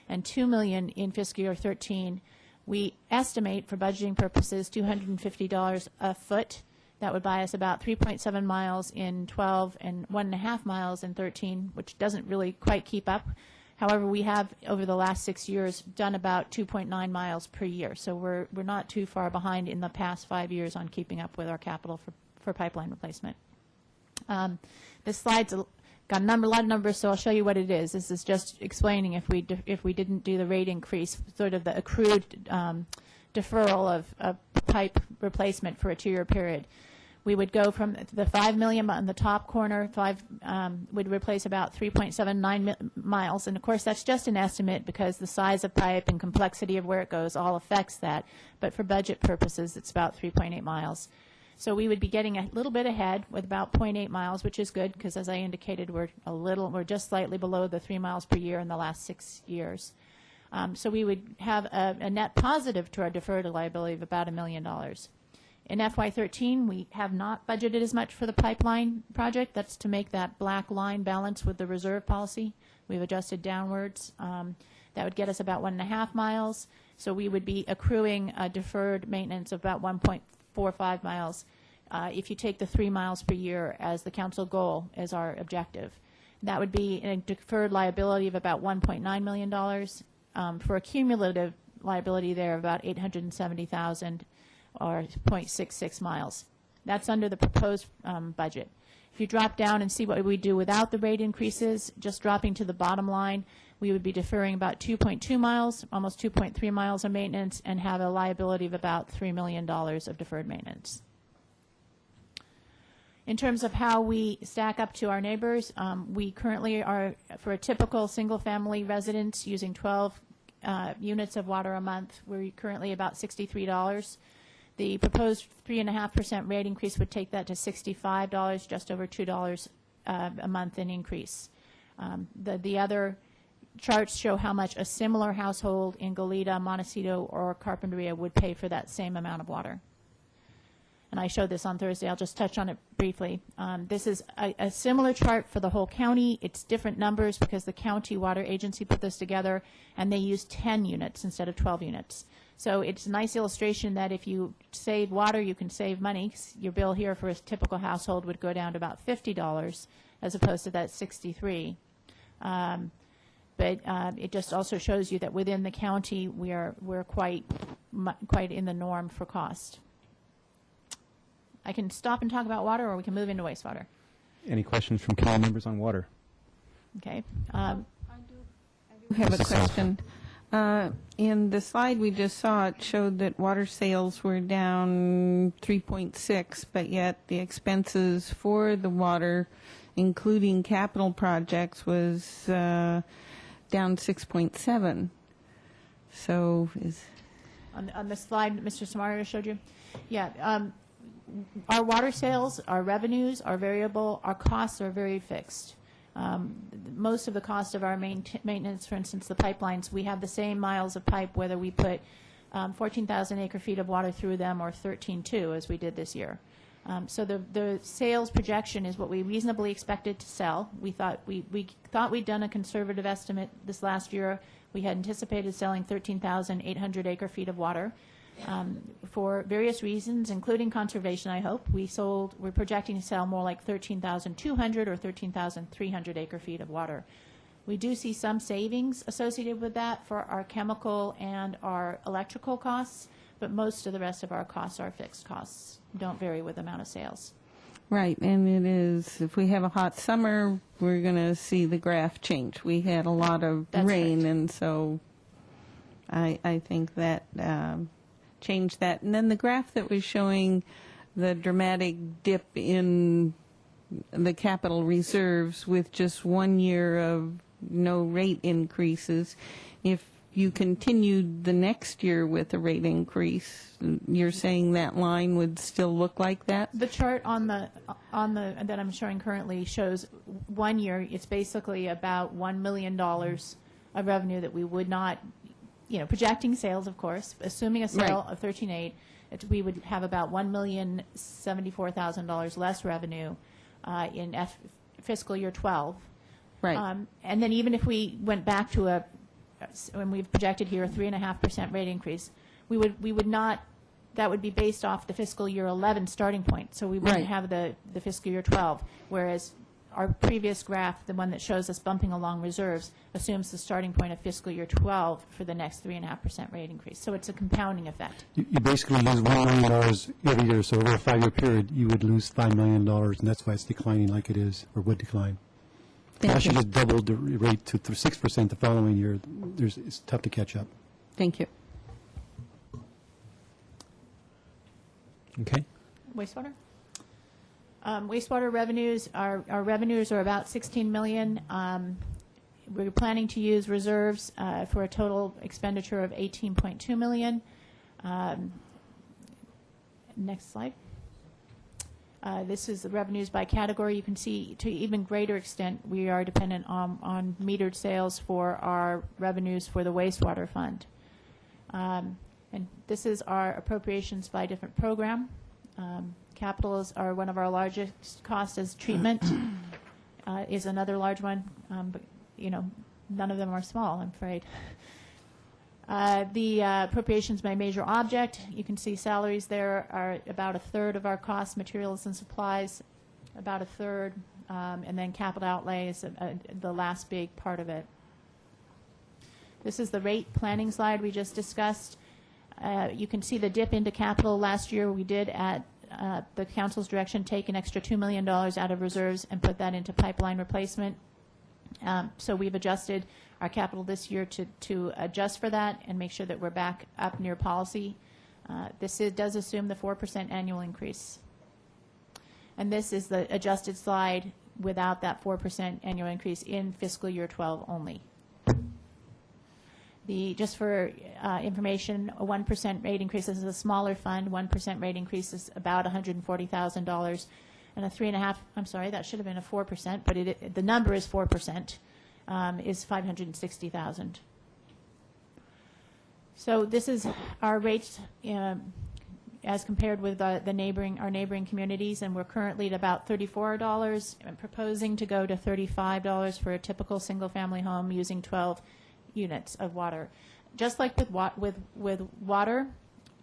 and $2 million in fiscal year 13. We estimate, for budgeting purposes, $250 a foot. That would buy us about 3.7 miles in 12 and 1.5 miles in 13, which doesn't really quite keep up. However, we have, over the last 6 years, done about 2.9 miles per year. So we're not too far behind in the past 5 years on keeping up with our capital for pipeline replacement. This slide's got a lot of numbers, so I'll show you what it is. This is just explaining if we didn't do the rate increase, sort of the accrued deferral of pipe replacement for a 2-year period. We would go from the $5 million on the top corner, would replace about 3.79 miles, and of course that's just an estimate because the size of pipe and complexity of where it goes all affects that. But for budget purposes, it's about 3.8 miles. So we would be getting a little bit ahead with about 0.8 miles, which is good because, as I indicated, we're just slightly below the 3 miles per year in the last 6 years. So we would have a net positive to our deferred liability of about $1 million. In FY13, we have not budgeted as much for the pipeline project. That's to make that black line balance with the reserve policy. We've adjusted downwards. That would get us about 1.5 miles. So we would be accruing a deferred maintenance of about 1.45 miles if you take the 3 miles per year as the council goal as our objective. That would be a deferred liability of about $1.9 million for a cumulative liability there of about $870,000 or 0.66 miles. That's under the proposed budget. If you drop down and see what we do without the rate increases, just dropping to the bottom line, we would be deferring about 2.2 miles, almost 2.3 miles of maintenance, and have a liability of about $3 million of deferred maintenance. In terms of how we stack up to our neighbors, we currently are, for a typical single-family residence, using 12 units of water a month. We're currently about $63. The proposed 3.5% rate increase would take that to $65, just over $2 a month in increase. The other charts show how much a similar household in Goleta, Montecito, or Carpinteria would pay for that same amount of water. And I showed this on Thursday. I'll just touch on it briefly. This is a similar chart for the whole county. It's different numbers because the county water agency put this together, and they used 10 units instead of 12 units. So it's a nice illustration that if you save water, you can save money. Your bill here for a typical household would go down to about $50 as opposed to that $63. But it just also shows you that within the county, we're quite in the norm for cost. I can stop and talk about water, or we can move into wastewater. Any questions from committee members on water? Okay. I have a question. In the slide we just saw, it showed that water sales were down 3.6, but yet the expenses for the water, including capital projects, was down 6.7. So is On the slide that Mr. Samario showed you? Yeah. Our water sales, our revenues are variable. Our costs are very fixed. Most of the cost of our maintenance, for instance, the pipelines, we have the same miles of pipe whether we put 14,000 acre-feet of water through them or 13.2 as we did this year. So the sales projection is what we reasonably expected to sell. We thought we'd done a conservative estimate this last year. We had anticipated selling 13,800 acre-feet of water. For various reasons, including conservation, I hope, we're projecting to sell more like 13,200 or 13,300 acre-feet of water. We do see some savings associated with that for our chemical and our electrical costs, but most of the rest of our costs are fixed costs, don't vary with the amount of sales. right, and it is, if we have a hot summer, we're going to see the graph change. We had a lot of That's rain, right. and so I think that changed that. And then the graph that was showing the dramatic dip in the capital reserves with just 1 year of no rate increases. If you continued the next year with a rate increase, you're saying that line would still look like that? The chart on the that I'm showing currently shows 1 year. It's basically about $1 million of revenue that we would not, projecting sales, of course, assuming a sale Right. of 13.8, we would have about $1,074,000 less revenue in fiscal year 12. Right. And then even if we went back to when we've projected here a 3.5% rate increase, we would not. That would be based off the fiscal year 11 starting point. So we wouldn't Right. have the fiscal year 12, whereas our previous graph, the one that shows us bumping along reserves, assumes the starting point of fiscal year 12 for the next 3.5% rate increase. So it's a compounding effect. You basically lose $1 million every year, so over a 5-year period, you would lose $5 million, and that's why it's declining like it is, or would decline. Thank Unless you you. just doubled the rate to 6% the following year, it's tough to catch up. Thank you. Okay. Wastewater? Wastewater revenues, our revenues are about $16 million. We're planning to use reserves for a total expenditure of $18.2 million. Next slide. This is the revenues by category. You can see to even greater extent we are dependent on metered sales for our revenues for the wastewater fund. And this is our appropriations by different program. Capitals are one of our largest costs, as treatment is another large one, but you know, none of them are small, I'm afraid. The appropriations by major object, you can see salaries there are about a third of our costs, materials and supplies, about a third, and then capital outlay is the last big part of it. This is the rate planning slide we just discussed. You can see the dip into capital. Last year we did, at the council's direction, take an extra $2 million out of reserves and put that into pipeline replacement. So we've adjusted our capital this year to adjust for that and make sure that we're back up near policy. This does assume the 4% annual increase. And this is the adjusted slide without that 4% annual increase in fiscal year 12 only. Just for information, a 1% rate increase, this is a smaller fund, 1% rate increase is about $140,000. And a 3.5, I'm sorry, that should have been a 4%, but the number is 4%, is $560,000. So this is our rates as compared with our neighboring communities, and we're currently at about $34. I'm proposing to go to $35 for a typical single-family home using 12 units of water. Just like with water,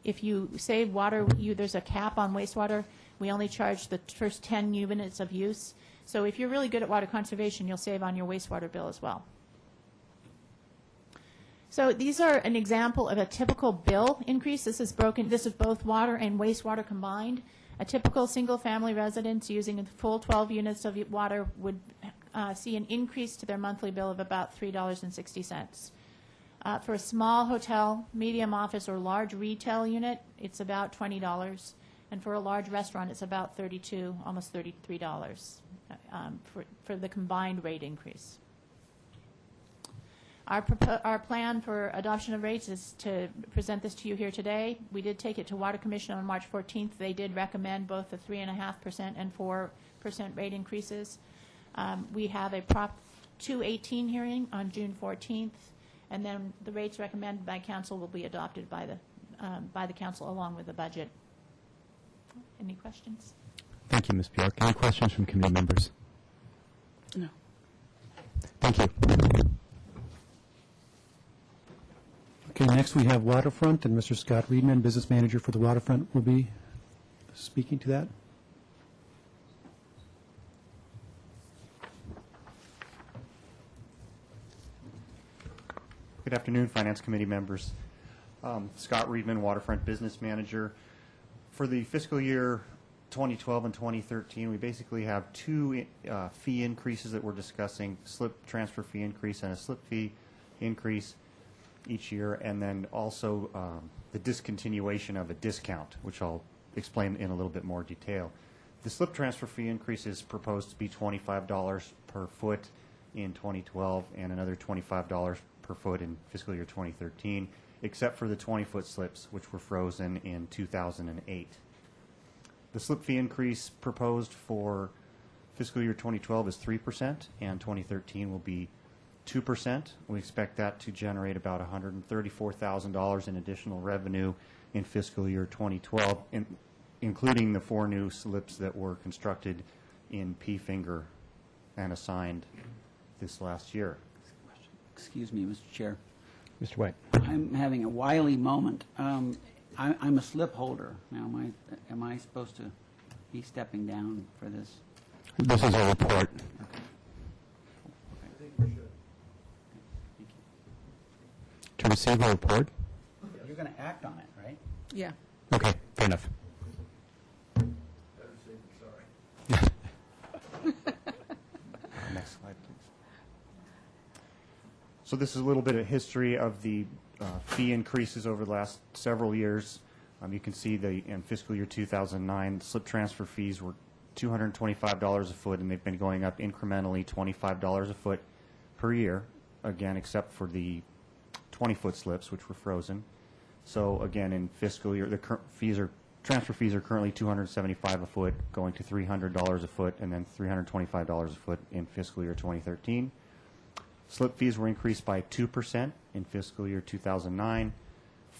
if you save water, there's a cap on wastewater. We only charge the first 10 units of use. So if you're really good at water conservation, you'll save on your wastewater bill as well. So these are an example of a typical bill increase. This is both water and wastewater combined. A typical single-family residence using a full 12 units of water would see an increase to their monthly bill of about $3.60. For a small hotel, medium office, or large retail unit, it's about $20. And for a large restaurant, it's about $32, almost $33 for the combined rate increase. Our plan for adoption of rates is to present this to you here today. We did take it to Water Commission on March 14th. They did recommend both the 3.5% and 4% rate increases. We have a Prop 218 hearing on June 14th, and then the rates recommended by council will be adopted by the council along with the budget. Any questions? Thank you, Ms. Bjork. Any questions from committee members? No. Thank you. Okay, next we have Waterfront, and Mr. Scott Reedman, Business Manager for the Waterfront, will be speaking to that. Good afternoon, Finance Committee members. Scott Reedman, Waterfront Business Manager. For the fiscal year 2012 and 2013, we basically have two fee increases that we're discussing, slip transfer fee increase and a slip fee increase each year, and then also the discontinuation of a discount, which I'll explain in a little bit more detail. The slip transfer fee increase is proposed to be $25 per foot in 2012 and another $25 per foot in fiscal year 2013, except for the 20-foot slips, which were frozen in 2008. The slip fee increase proposed for fiscal year 2012 is 3%, and 2013 will be 2%. We expect that to generate about $134,000 in additional revenue in fiscal year 2012, including the 4 new slips that were constructed in P-Finger and assigned this last year. Excuse me, Mr. Chair. Mr. White. I'm having a wily moment. I'm a slip holder. Now, am I supposed to be stepping down for this? This is a report. To receive a report? You're going to act on it, right? Yeah. Okay, fair enough. Next slide, please. So this is a little bit of history of the fee increases over the last several years. You can see in fiscal year 2009, slip transfer fees were $225 a foot, and they've been going up incrementally $25 a foot per year, again, except for the 20-foot slips, which were frozen. So again, in fiscal year, the current fees are transfer fees are currently $275 a foot, going to $300 a foot, and then $325 a foot in fiscal year 2013. Slip fees were increased by 2% in fiscal year 2009,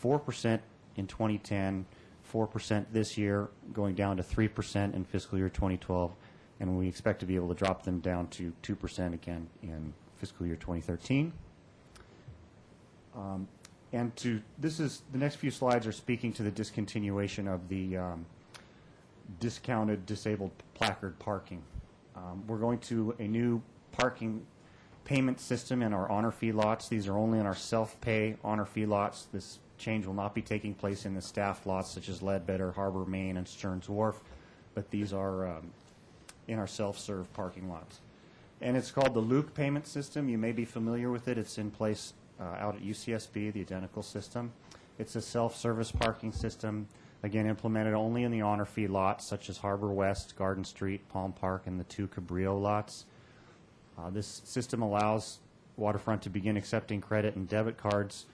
4% in 2010, 4% this year, going down to 3% in fiscal year 2012, and we expect to be able to drop them down to 2% again in fiscal year 2013. The next few slides are speaking to the discontinuation of the discounted disabled placard parking. We're going to a new parking payment system in our honor fee lots. These are only in our self-pay honor fee lots. This change will not be taking place in the staff lots such as Ledbetter, Harbor, Main, and Stearns Wharf, but these are in our self-serve parking lots. And it's called the Luke payment system. You may be familiar with it. It's in place out at UCSB, the identical system. It's a self-service parking system, again, implemented only in the honor fee lots, such as Harbor West, Garden Street, Palm Park, and the 2 Cabrillo lots. This system allows Waterfront to begin accepting credit and debit cards,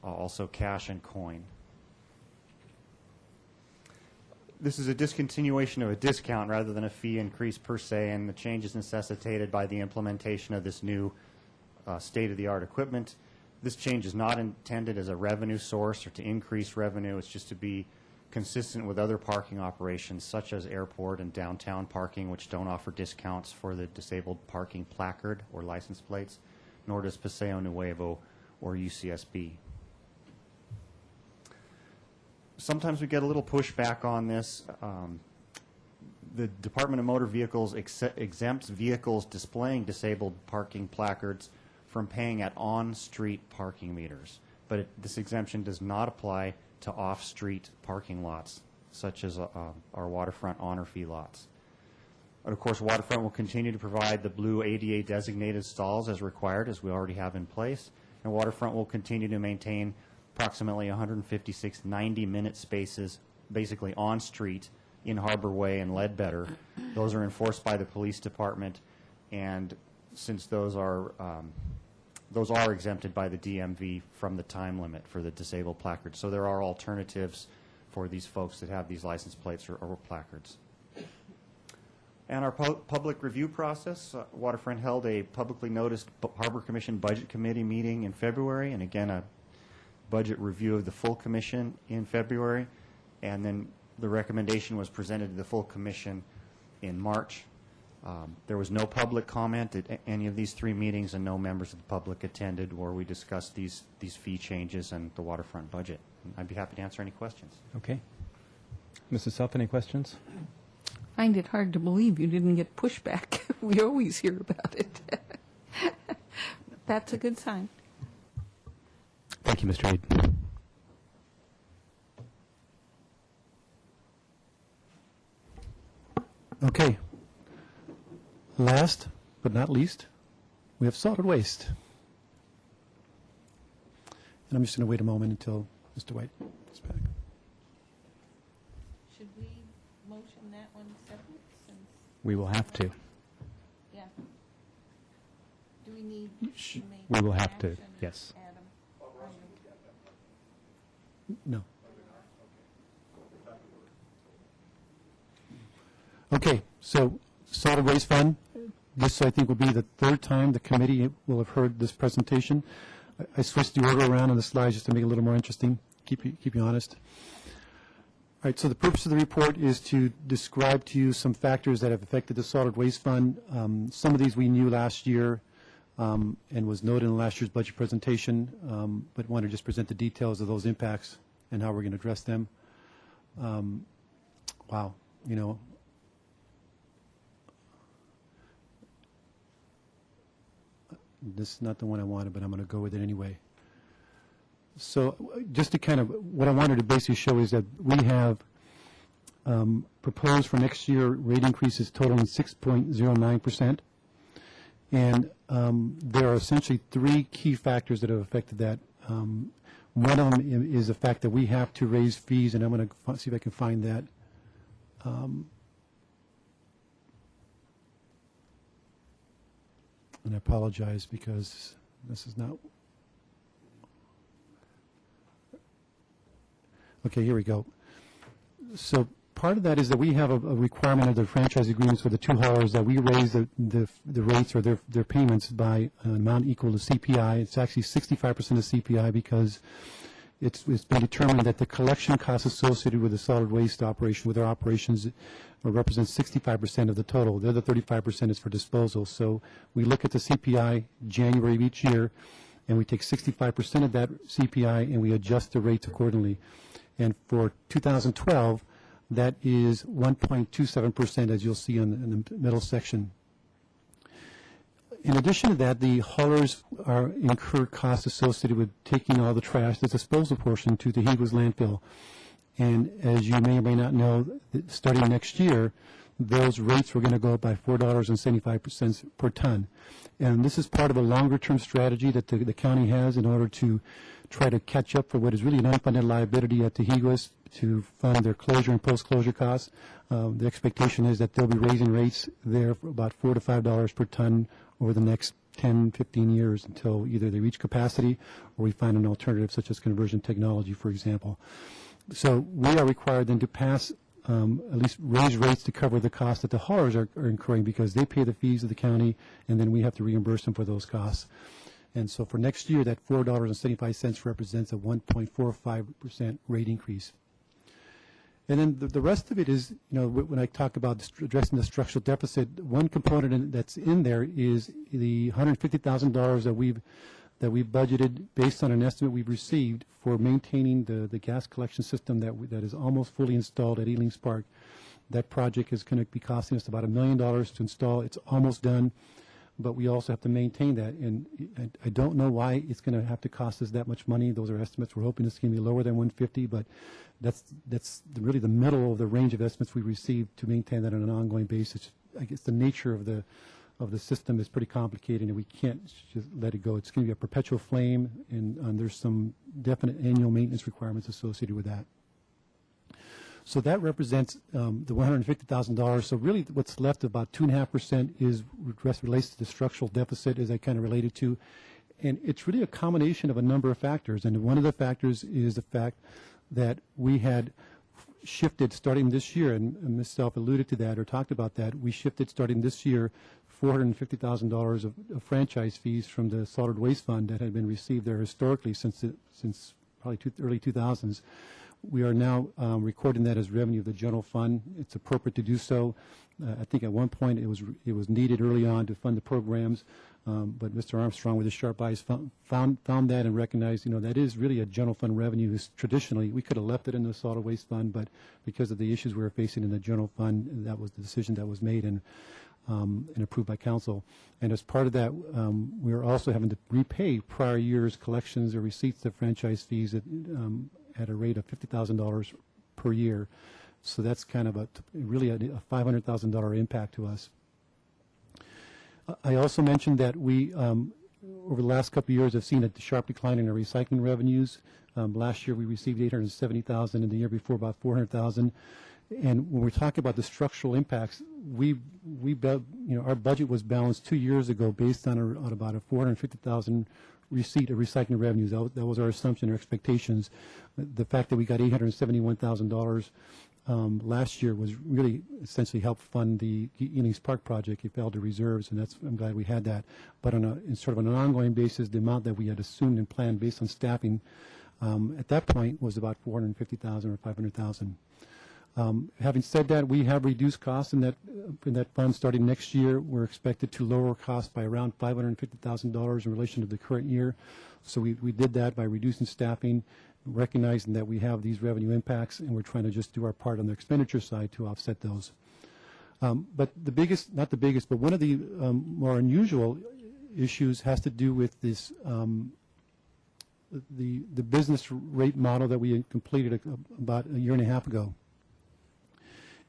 also cash and coin. This is a discontinuation of a discount rather than a fee increase per se, and the change is necessitated by the implementation of this new state-of-the-art equipment. This change is not intended as a revenue source or to increase revenue. It's just to be consistent with other parking operations such as airport and downtown parking, which don't offer discounts for the disabled parking placard or license plates, nor does Paseo Nuevo or UCSB. Sometimes we get a little pushback on this. The Department of Motor Vehicles exempts vehicles displaying disabled parking placards from paying at on-street parking meters. But this exemption does not apply to off-street parking lots, such as our waterfront honor fee lots. But of course, Waterfront will continue to provide the blue ADA designated stalls as required, as we already have in place. And Waterfront will continue to maintain approximately 156 90-minute spaces, basically on-street, in Harbor Way and Ledbetter. Those are enforced by the police department, and since those are exempted by the DMV from the time limit for the disabled placards. So there are alternatives for these folks that have these license plates or placards. And our public review process, Waterfront held a publicly noticed Harbor Commission Budget Committee meeting in February, and again a budget review of the full commission in February, and then the recommendation was presented to the full commission in March. There was no public comment at any of these 3 meetings, and no members of the public attended where we discussed these fee changes and the waterfront budget. I'd be happy to answer any questions. Okay. Mrs. Self, any questions? Find it hard to believe you didn't get pushback. We always hear about it. That's a good sign. Thank you, Mr. Reed. Okay. Last but not least, we have solid waste. And I'm just going to wait a moment until Mr. White is back. Should we motion that one separate since, We will have to. yeah. Do we need to make We will have to, action, yes. Adam? No. Okay, so solid waste fund. This, I think, will be the 3rd time the committee will have heard this presentation. I switched the order around on the slides just to make it a little more interesting, keep you honest. All right, so the purpose of the report is to describe to you some factors that have affected the solid waste fund. Some of these we knew last year and was noted in last year's budget presentation, but want to just present the details of those impacts and how we're going to address them. Wow, you know. This is not the one I wanted, but I'm going to go with it anyway. So just to kind of, what I wanted to basically show is that we have proposed for next year rate increases totaling 6.09%. And there are essentially 3 key factors that have affected that. One of them is the fact that we have to raise fees, and I'm going to see if I can find that. And I apologize because this is not. Okay, here we go. So part of that is that we have a requirement of the franchise agreements for the two haulers that we raise the rates or their payments by an amount equal to CPI. It's actually 65% of CPI because it's been determined that the collection costs associated with the solid waste operation, with our operations, represents 65% of the total. The other 35% is for disposal. So we look at the CPI January of each year, and we take 65% of that CPI and we adjust the rates accordingly. And for 2012, that is 1.27%, as you'll see in the middle section. In addition to that, the haulers incur costs associated with taking all the trash, the disposal portion, to the Higua's landfill. And as you may or may not know, starting next year, those rates were going to go up by $4.75 per ton. And this is part of a longer-term strategy that the county has in order to try to catch up for what is really an unfunded liability at the Higua's to fund their closure and post-closure costs. The expectation is that they'll be raising rates there for about $4 to $5 per ton over the next 10, 15 years until either they reach capacity or we find an alternative such as conversion technology, for example. So we are required then to pass, at least raise rates to cover the costs that the haulers are incurring because they pay the fees of the county and then we have to reimburse them for those costs. And so for next year, that $4.75 represents a 1.45% rate increase. And then the rest of it is, when I talk about addressing the structural deficit, one component that's in there is the $150,000 that we've budgeted based on an estimate we've received for maintaining the gas collection system that is almost fully installed at Elings Park. That project is going to be costing us about $1 million to install. It's almost done, but we also have to maintain that. And I don't know why it's going to have to cost us that much money. Those are estimates. We're hoping it's going to be lower than $150, but that's really the middle of the range of estimates we received to maintain that on an ongoing basis. I guess the nature of the system is pretty complicated, and we can't just let it go. It's going to be a perpetual flame, and there's some definite annual maintenance requirements associated with that. So that represents the $150,000. So really what's left, about 2.5%, relates to the structural deficit, as I kind of related to. And it's really a combination of a number of factors. And one of the factors is the fact that we had shifted starting this year, and Ms. Self alluded to that or talked about that, we shifted starting this year $450,000 of franchise fees from the solid waste fund that had been received there historically since probably early 2000s. We are now recording that as revenue of the general fund. It's appropriate to do so. I think at one point it was needed early on to fund the programs, but Mr. Armstrong, with his sharp eyes, found that and recognized, that is really a general fund revenue. Traditionally, we could have left it in the solid waste fund, but because of the issues we were facing in the general fund, that was the decision that was made and approved by council. And as part of that, we are also having to repay prior year's collections or receipts of franchise fees at a rate of $50,000 per year. So that's kind of really a $500,000 impact to us. I also mentioned that we, over the last couple of years, have seen a sharp decline in our recycling revenues. Last year we received $870,000, and the year before about $400,000. And when we talk about the structural impacts, our budget was balanced 2 years ago based on about a $450,000 receipt of recycling revenues. That was our assumption, our expectations. The fact that we got $871,000 last year was really essentially helped fund the Elings Park project. It fell to reserves, and I'm glad we had that. But in sort of an ongoing basis, the amount that we had assumed and planned based on staffing at that point was about $450,000 or $500,000. Having said that, we have reduced costs in that fund starting next year. We're expected to lower costs by around $550,000 in relation to the current year. So we did that by reducing staffing, recognizing that we have these revenue impacts, and we're trying to just do our part on the expenditure side to offset those. But not the biggest, but one of the more unusual issues has to do with this the business rate model that we completed about a year and a half ago.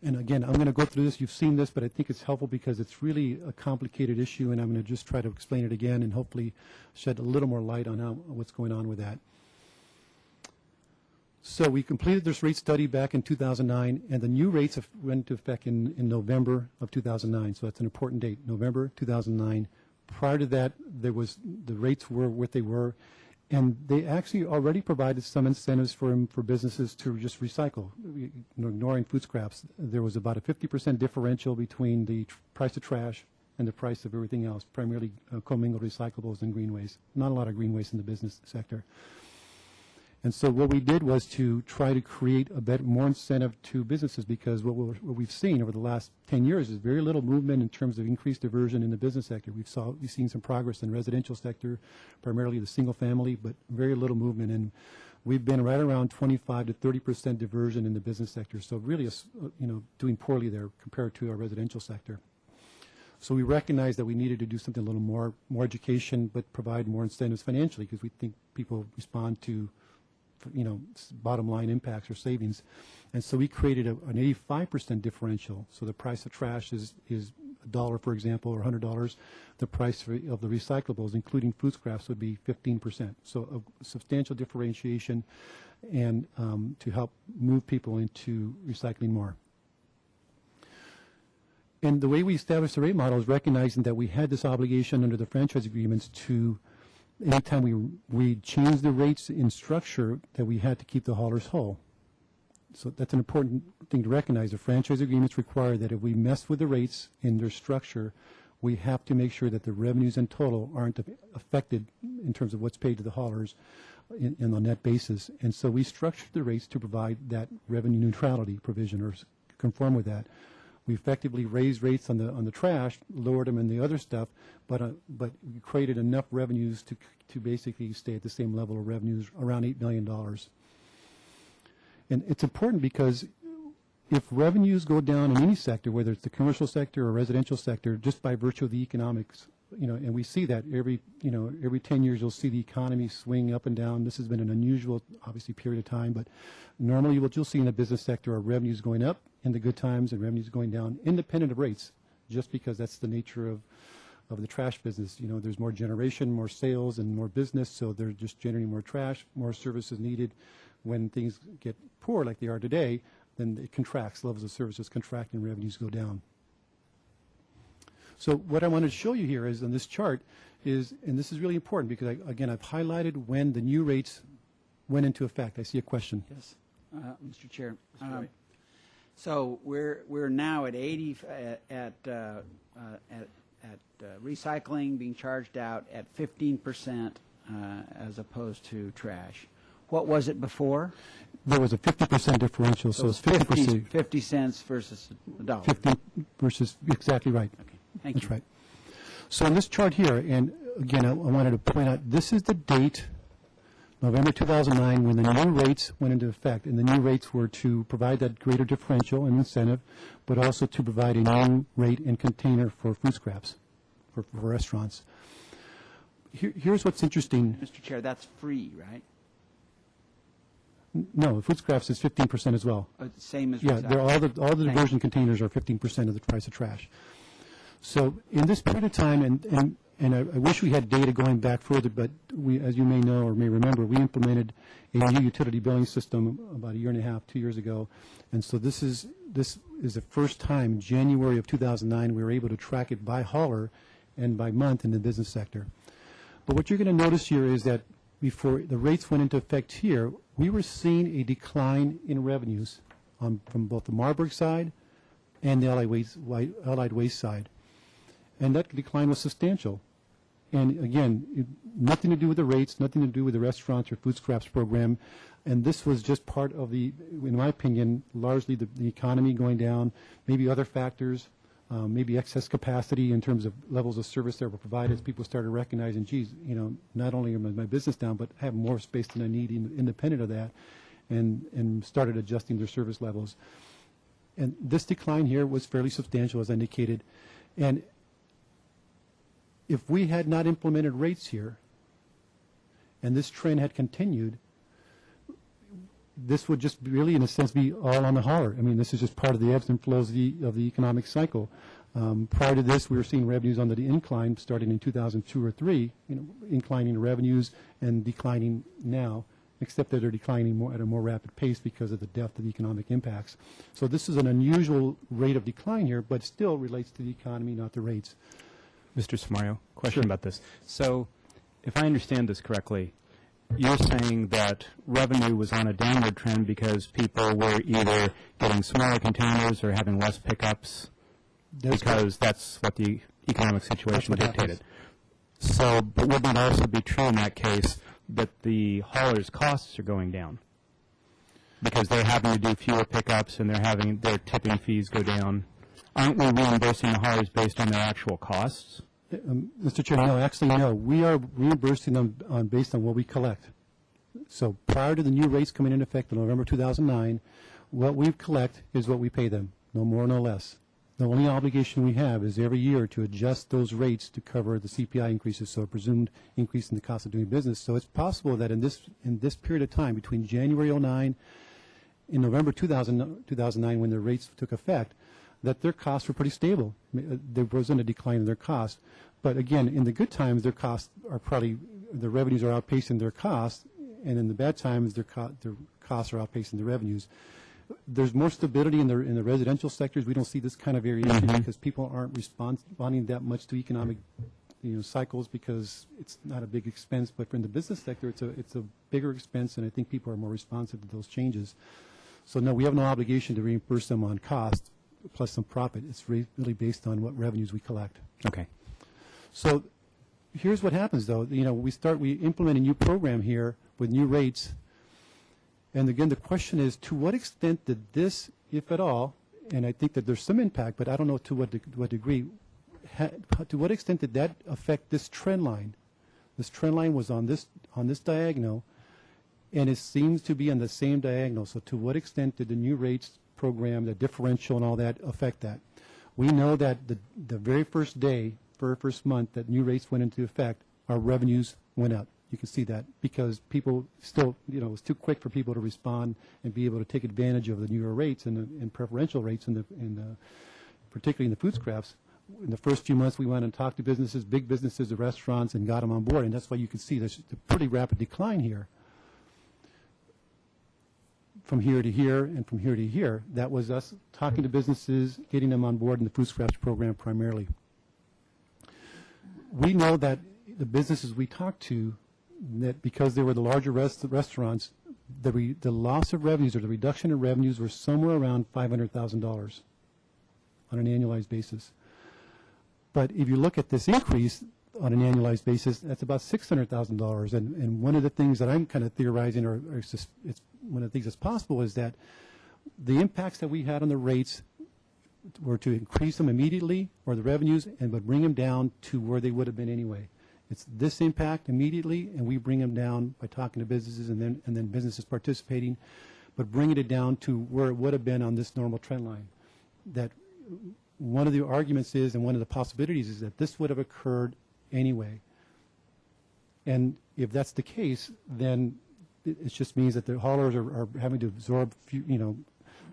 And again, I'm going to go through this. You've seen this, but I think it's helpful because it's really a complicated issue, and I'm going to just try to explain it again and hopefully shed a little more light on what's going on with that. So we completed this rate study back in 2009, and the new rates went into effect in November of 2009. So that's an important date, November 2009. Prior to that, the rates were what they were, And they actually already provided some incentives for businesses to just recycle, ignoring food scraps. There was about a 50% differential between the price of trash and the price of everything else, primarily commingled recyclables and green waste. Not a lot of green waste in the business sector. And so what we did was to try to create a bit more incentive to businesses, because what we've seen over the last 10 years is very little movement in terms of increased diversion in the business sector. We've seen some progress in the residential sector, primarily the single family, but very little movement. And we've been right around 25 to 30% diversion in the business sector. So really, doing poorly there compared to our residential sector. So we recognized that we needed to do something a little more education, but provide more incentives financially, because we think people respond to bottom line impacts or savings. And so we created an 85% differential. So the price of trash is $1, for example, or $100. The price of the recyclables, including food scraps, would be 15%. So a substantial differentiation, and to help move people into recycling more. And the way we established the rate model is recognizing that we had this obligation under the franchise agreements to, anytime we changed the rates in structure, that we had to keep the haulers whole. So that's an important thing to recognize. The franchise agreements require that if we mess with the rates in their structure, we have to make sure that the revenues in total aren't affected in terms of what's paid to the haulers on a net basis. And so we structured the rates to provide that revenue neutrality provision, or conform with that. We effectively raised rates on the trash, lowered them in the other stuff, but we created enough revenues to basically stay at the same level of revenues, around $8 million. And it's important because if revenues go down in any sector, whether it's the commercial sector or residential sector, just by virtue of the economics, and we see that every 10 years you'll see the economy swing up and down. This has been an unusual, obviously, period of time, but normally what you'll see in the business sector are revenues going up in the good times and revenues going down, independent of rates, just because that's the nature of the trash business. There's more generation, more sales, and more business, so they're just generating more trash, more services needed. When things get poor like they are today, then it contracts, levels of services contract and revenues go down. So what I wanted to show you here is on this chart is, and this is really important because, again, I've highlighted when the new rates went into effect. I see a question. Yes, Mr. Chair. So we're now at 80 at recycling being charged out at 15% as opposed to trash. What was it before? There was a 50% differential, so it's 50%. 50 cents versus $1. 50 versus, exactly right. Okay, thank you. That's right. So on this chart here, and again, I wanted to point out, this is the date, November 2009, when the new rates went into effect. And the new rates were to provide that greater differential and incentive, but also to provide a new rate and container for food scraps for restaurants. Here's what's interesting. Mr. Chair, that's free, right? No, food scraps is 15% as well. Same as Yeah, recycling. all the diversion containers are 15% of the price of trash. So in this period of time, and I wish we had data going back further, but we, as you may know or may remember, we implemented a new utility billing system about a year and a half, 2 years ago. And so this is the first time, January of 2009, we were able to track it by hauler and by month in the business sector. But what you're going to notice here is that before the rates went into effect here, we were seeing a decline in revenues from both the Marburg side and the Allied Waste side. And that decline was substantial. And again, nothing to do with the rates, nothing to do with the restaurants or food scraps program. And this was just part of in my opinion, largely the economy going down, maybe other factors, maybe excess capacity in terms of levels of service that were provided as people started recognizing, geez, not only am my business down, but I have more space than I need independent of that, and started adjusting their service levels. And this decline here was fairly substantial, as indicated. And if we had not implemented rates here, and this trend had continued, this would just really, in a sense, be all on the hauler. I mean, this is just part of the ebbs and flows of the economic cycle. Prior to this, we were seeing revenues on the incline starting in 2002 or 3, inclining revenues and declining now, except that they're declining at a more rapid pace because of the depth of the economic impacts. So this is an unusual rate of decline here, but still relates to the economy, not the rates. Mr. Samario, question Sure. about this. So if I understand this correctly, you're saying that revenue was on a downward trend because people were either getting smaller containers or having less pickups because that's what the economic situation what dictated. So, but wouldn't it also be true in that case that the haulers' costs are going down? Because they're having to do fewer pickups and they're having their tipping fees go down. Aren't we reimbursing the haulers based on their actual costs? Mr. Chairman, no, actually, no. We are reimbursing them based on what we collect. So prior to the new rates coming into effect in November 2009, what we collect is what we pay them, no more, no less. The only obligation we have is every year to adjust those rates to cover the CPI increases, so a presumed increase in the cost of doing business. So it's possible that in this period of time, between January 2009 and November 2009, when the rates took effect, that their costs were pretty stable. There wasn't a decline in their costs. But again, in the good times, their costs are probably, the revenues are outpacing their costs, and in the bad times, their costs are outpacing the revenues. There's more stability in the residential sectors. We don't see this kind of variation because people aren't responding that much to economic cycles because it's not a big expense. But in the business sector, it's a bigger expense, and I think people are more responsive to those changes. So no, we have no obligation to reimburse them on cost plus some profit. It's really based on what revenues we collect. Okay. So here's what happens, though. We implement a new program here with new rates. And again, the question is, to what extent did this, if at all, and I think that there's some impact, but I don't know to what degree, to what extent did that affect this trend line? This trend line was on this diagonal, and it seems to be on the same diagonal. So to what extent did the new rates program, the differential and all that, affect that? We know that the very first day, first month that new rates went into effect, our revenues went up. You can see that because people still, it was too quick for people to respond and be able to take advantage of the newer rates and preferential rates, particularly in the food scraps. In the first few months, we went and talked to businesses, big businesses, the restaurants, and got them on board. And that's why you can see there's a pretty rapid decline here. From here to here and from here to here. That was us talking to businesses, getting them on board in the food scraps program primarily. We know that the businesses we talked to, that because they were the larger restaurants, the loss of revenues or the reduction in revenues were somewhere around $500,000 on an annualized basis. But if you look at this increase on an annualized basis, that's about $600,000. And one of the things that I'm kind of theorizing, or it's one of the things that's possible, is that the impacts that we had on the rates were to increase them immediately, or the revenues, and but bring them down to where they would have been anyway. It's this impact immediately, and we bring them down by talking to businesses and then businesses participating, but bringing it down to where it would have been on this normal trend line. That one of the arguments is, and one of the possibilities is, that this would have occurred anyway. And if that's the case, then it just means that the haulers are having to absorb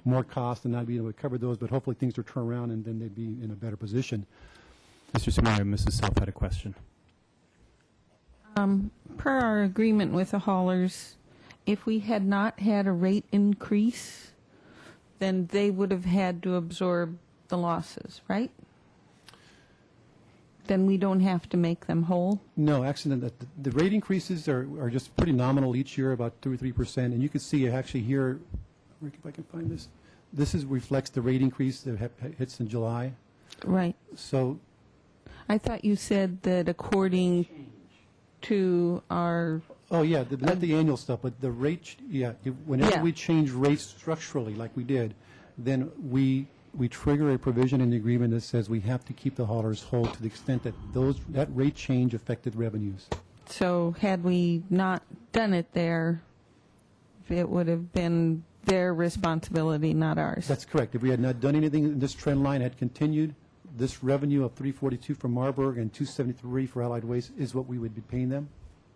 more cost and not being able to cover those, but hopefully things will turn around and then they'd be in a better position. Mr. Samaria, Mrs. Self had a question. Per our agreement with the haulers, if we had not had a rate increase, then they would have had to absorb the losses, right? Then we don't have to make them whole? No, actually, the rate increases are just pretty nominal each year, about 2 or 3%. And you can see actually here, Rick, if I can find this, reflects the rate increase that hits in July. Right. So I thought you said that according to our... Oh, yeah, not the annual stuff, but the rate, whenever we change rates structurally like we did, then we trigger a provision in the agreement that says we have to keep the haulers whole to the extent that that rate change affected revenues. So had we not done it there, it would have been their responsibility, not ours. That's correct. If we had not done anything, this trend line had continued, this revenue of $342 for Marburg and $273 for Allied Waste is what we would be paying them,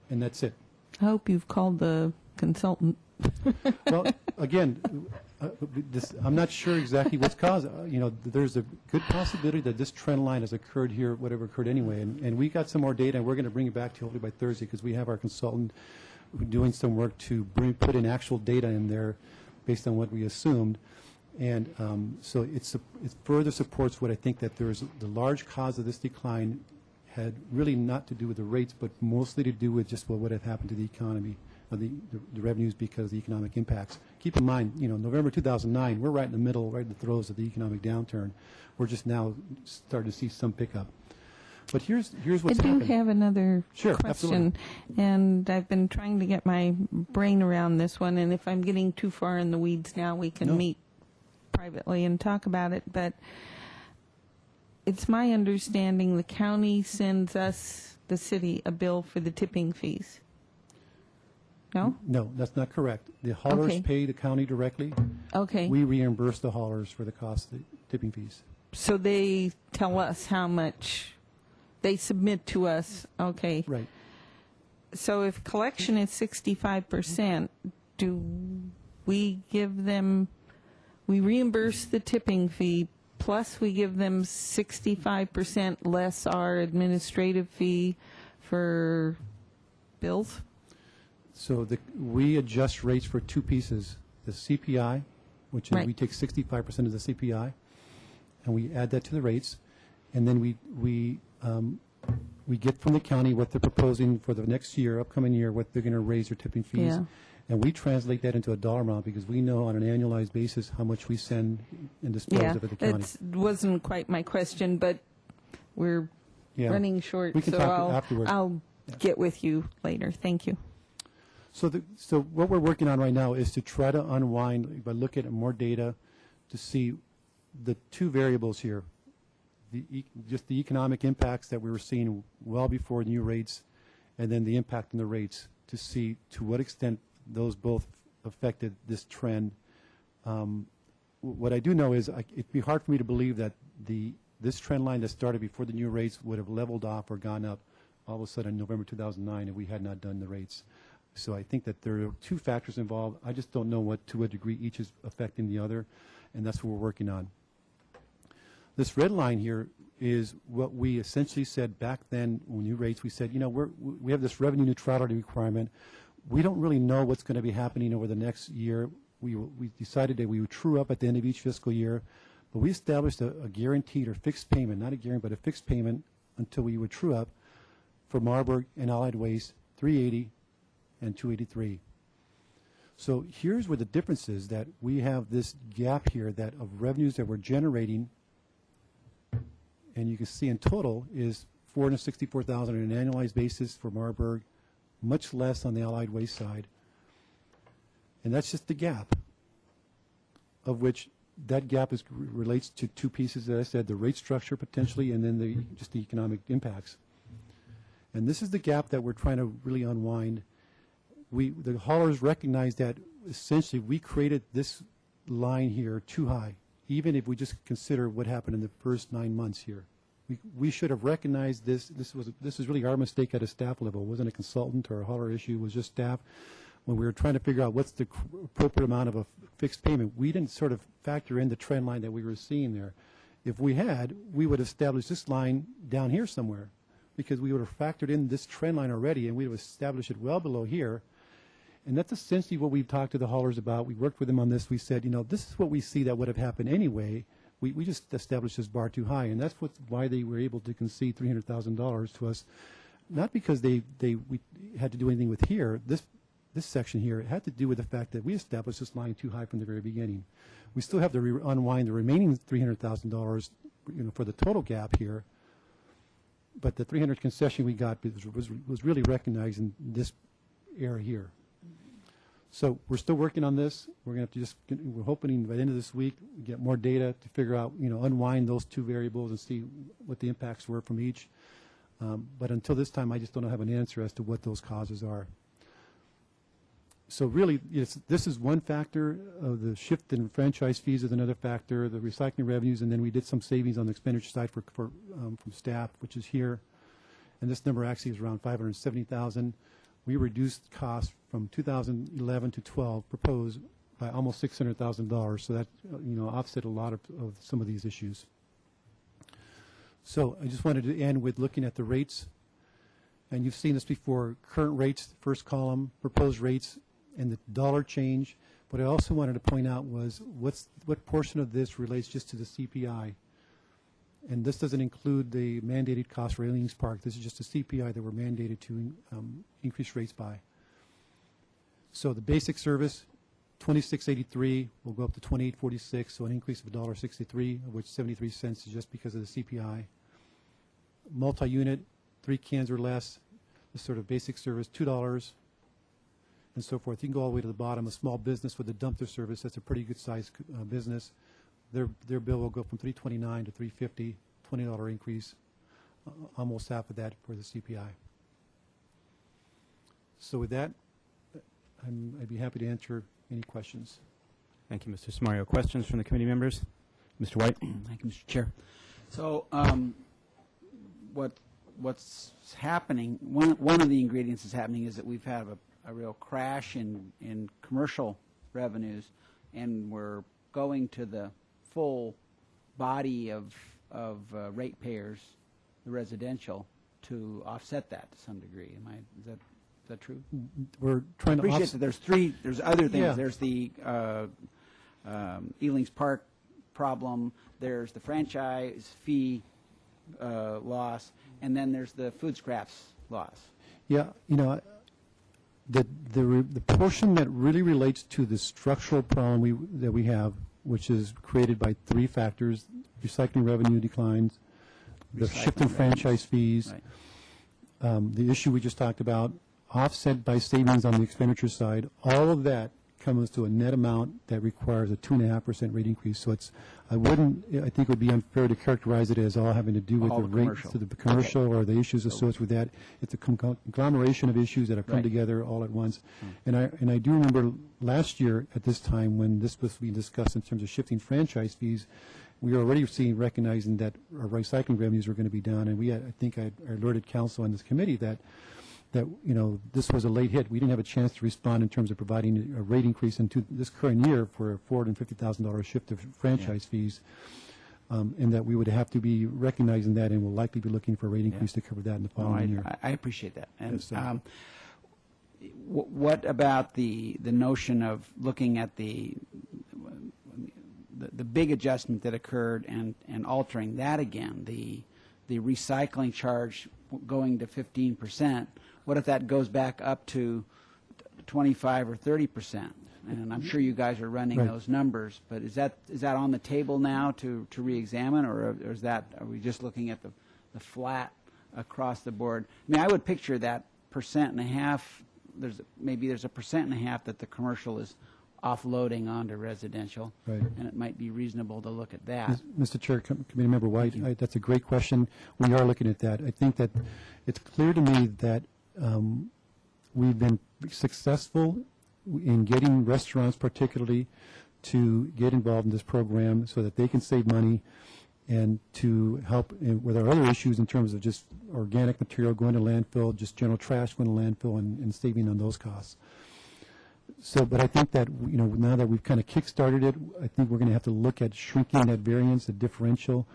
and that's it. I hope you've called the consultant. Well, again, I'm not sure exactly what's caused. There's a good possibility that this trend line has occurred here, whatever occurred anyway. And we got some more data, and we're going to bring it back to you hopefully by Thursday, because we have our consultant doing some work to put in actual data in there based on what we assumed. And so it further supports what I think, that there is the large cause of this decline had really not to do with the rates, but mostly to do with just what would have happened to the economy. the revenues because of the economic impacts. Keep in mind, November 2009, we're right in the middle, right in the throes of the economic downturn. We're just now starting to see some pickup. But here's what's I do happening. have another Sure, question, and I've been trying to get my brain around this one, and if I'm getting too far in the weeds now, we can No. meet privately and talk about it, but it's my understanding the county sends us, the city, a bill for the tipping fees. No? No, that's not correct. The haulers Okay. pay the county directly. Okay. We reimburse the haulers for the cost of the tipping fees. So they tell us how much they submit to us. Okay. Right. So if collection is 65%, do we give them, we reimburse the tipping fee, plus we give them 65% less our administrative fee for bills? So we adjust rates for two pieces. The CPI, which is Right. we take 65% of the CPI, and we add that to the rates. And then we get from the county what they're proposing for the next year, upcoming year, what they're going to raise their tipping fees. Yeah. And we translate that into a dollar amount because we know on an annualized basis how much we send and dispose Yeah, of at the county. that wasn't quite my question, but we're Yeah. running short, We can so talk afterward. I'll get with you later. Thank you. So what we're working on right now is to try to unwind, by looking at more data, to see the two variables here, just the economic impacts that we were seeing well before new rates, and then the impact on the rates, to see to what extent those both affected this trend. What I do know is it'd be hard for me to believe that this trend line that started before the new rates would have leveled off or gone up all of a sudden in November 2009 if we had not done the rates. So I think that there are two factors involved. I just don't know to what degree each is affecting the other, and that's what we're working on. This red line here is what we essentially said back then when new rates. We said, we have this revenue neutrality requirement. We don't really know what's going to be happening over the next year. We decided that we would true up at the end of each fiscal year, but we established a guaranteed or fixed payment, not a guarantee, but a fixed payment until we would true up for Marburg and Allied Waste, 380 and 283. So here's where the difference is, that we have this gap here that of revenues that we're generating, and you can see in total is $464,000 on an annualized basis for Marburg, much less on the Allied Waste side. And that's just the gap, of which that gap relates to two pieces that I said, the rate structure potentially, and then just the economic impacts. And this is the gap that we're trying to really unwind. The haulers recognize that essentially we created this line here too high, even if we just consider what happened in the first 9 months here. We should have recognized this. This was really our mistake at a staff level. It wasn't a consultant or a hauler issue. It was just staff. When we were trying to figure out what's the appropriate amount of a fixed payment, we didn't sort of factor in the trend line that we were seeing there. If we had, we would have established this line down here somewhere, because we would have factored in this trend line already, and we would have established it well below here. And that's essentially what we've talked to the haulers about. We worked with them on this. We said, this is what we see that would have happened anyway. We just established this bar too high, and that's why they were able to concede $300,000 to us. Not because we had to do anything with here. This section here, it had to do with the fact that we established this line too high from the very beginning. We still have to unwind the remaining $300,000, for the total gap here. But the $300,000 concession we got was really recognized in this area here. So we're still working on this. We're going to have to we're hoping by the end of this week we get more data to figure out, unwind those two variables and see what the impacts were from each. But until this time, I just don't have an answer as to what those causes are. So really, this is one factor. The shift in franchise fees is another factor. The recycling revenues, and then we did some savings on the expenditure side from staff, which is here. And this number actually is around $570,000. We reduced costs from 2011 to 12 proposed by almost $600,000. So that offset a lot of some of these issues. So I just wanted to end with looking at the rates. And you've seen this before: current rates, first column, proposed rates, and the dollar change. What I also wanted to point out was what portion of this relates just to the CPI. And this doesn't include the mandated cost for Aliens Park. This is just a CPI that we're mandated to increase rates by. So the basic service, 2683 will go up to 2846, so an increase of $1.63, of which 73 cents is just because of the CPI. Multi-unit, 3 cans or less, the sort of basic service, $2, and so forth. You can go all the way to the bottom. A small business with a dumpster service, that's a pretty good sized business. Their bill will go from $3.29 to $3.50, $20 increase, almost half of that for the CPI. So with that, I'd be happy to answer any questions. Thank you, Mr. Samario. Questions from the committee members? Mr. White? Thank you, Mr. Chair. So what's happening, one of the ingredients that's happening is that we've had a real crash in commercial revenues, and we're going to the full body of ratepayers, the residential, to offset that to some degree. Is that true? We're trying to Appreciate that there's other things. Yeah. There's the Elings Park problem, there's the franchise fee loss, and then there's the food scraps loss. Yeah, the portion that really relates to the structural problem that we have, which is created by 3 factors: recycling revenue declines, the shift in franchise fees, Right. the issue we just talked about, offset by savings on the expenditure side. All of that comes to a net amount that requires a 2.5% rate increase. So I think it would be unfair to characterize it as all having to do with All the the rates commercial. to the commercial or the issues associated with that. It's a conglomeration of issues that have come Right. together all at once. And I do remember last year at this time when this was being discussed in terms of shifting franchise fees, we were already recognizing that our recycling revenues were going to be down. And I think I alerted council on this committee that this was a late hit. We didn't have a chance to respond in terms of providing a rate increase into this current year for a $450,000 shift of franchise fees, and that we would have to be recognizing that and will likely be looking for a rate increase to cover that in the following year. I appreciate that. And Yes, what about the notion of looking at the big adjustment that occurred and altering that again, the recycling charge going to 15%? What if that goes back up to 25 or 30%? And I'm sure you guys are running Right. those numbers, but is that on the table now to re-examine, or are we just looking at the flat across the board? I mean, I would picture that 1.5%. There's a 1.5% that the commercial is offloading onto residential, Right. and it might be reasonable to look at that. Mr. Chair, Committee Member White, that's a great question. We are looking at that. I think that it's clear to me that we've been successful in getting restaurants particularly to get involved in this program so that they can save money and to help with our other issues in terms of just organic material going to landfill, just general trash going to landfill, and saving on those costs. So, but I think that, now that we've kind of kick-started it, I think we're going to have to look at shrinking that variance, the differential,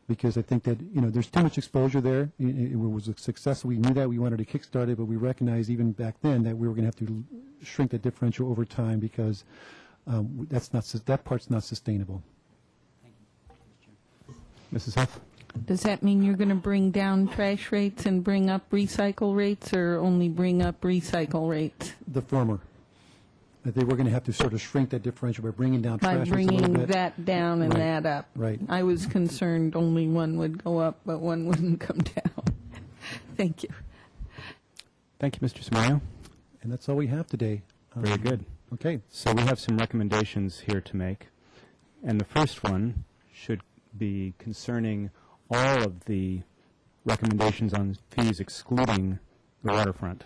because I think that, there's too much exposure there. It was successful. We knew that. We wanted to kick-start it, but we recognized even back then that we were going to have to shrink the differential over time because that part's not sustainable. Mrs. Huff? Does that mean you're going to bring down trash rates and bring up recycle rates, or only bring up recycle rates? The former. I think we're going to have to sort of shrink that differential by bringing down By trash rates a little bringing bit. that down and Right. that up? Right. I was concerned only one would go up, but one wouldn't come down. Thank you. Thank you, Mr. Samario. And that's all we have today. Very good. Okay. So we have some recommendations here to make. And the first one should be concerning all of the recommendations on fees excluding the waterfront.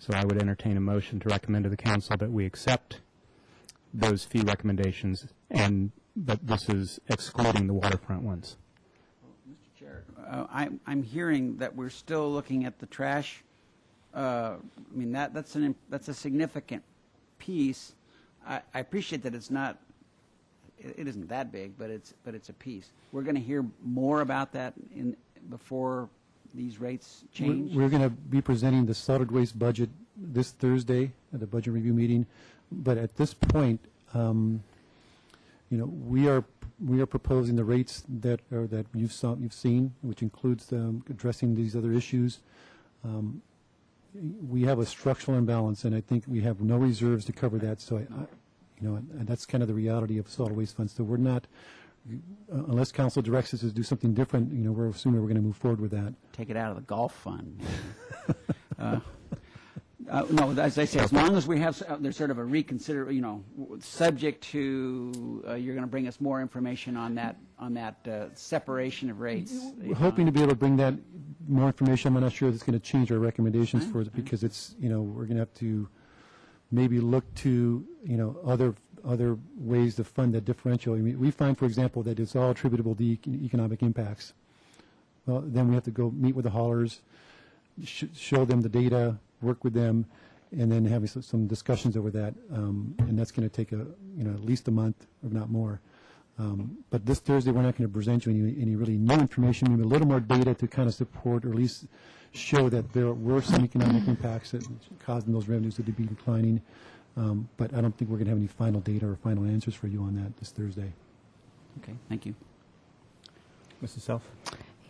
So I would entertain a motion to recommend to the council that we accept those fee recommendations, but this is excluding the waterfront ones. Mr. Chair, I'm hearing that we're still looking at the trash. I mean, that's a significant piece. I appreciate that it isn't that big, but it's a piece. We're going to hear more about that before these rates change. We're going to be presenting the solid waste budget this Thursday at the budget review meeting. But at this point, we are proposing the rates that you've seen, which includes addressing these other issues. we have a structural imbalance, and I think we have no reserves to cover that, so and that's kind of the reality of solid waste funds. So we're not, unless council directs us to do something different, we're assuming we're going to move forward with that. Take it out of the golf fund. No, as I say, as long as we have, there's sort of a reconsider, subject to, you're going to bring us more information on that separation of rates. We're hoping to be able to bring that more information. I'm not sure it's going to change our recommendations for it, because it's, we're going to have to maybe look to, other ways to fund that differential. I mean, we find, for example, that it's all attributable to economic impacts. Well, then we have to go meet with the haulers, show them the data, work with them, and then have some discussions over that. And that's going to take at least a month, if not more. But this Thursday, we're not going to present you any really new information, maybe a little more data to kind of support, or at least show that there were some economic impacts that caused those revenues to be declining. But I don't think we're going to have any final data or final answers for you on that this Thursday. Okay, thank you. Mrs. Self?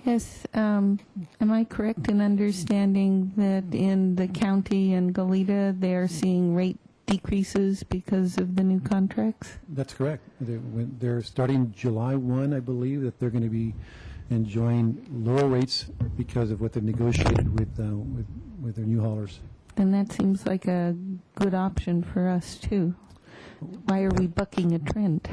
Yes, am I correct in understanding that in the county and Goleta, they're seeing rate decreases because of the new contracts? That's correct. They're starting July 1, I believe, that they're going to be enjoying lower rates because of what they've negotiated with their new haulers. And that seems like a good option for us, too. Why are we bucking a trend?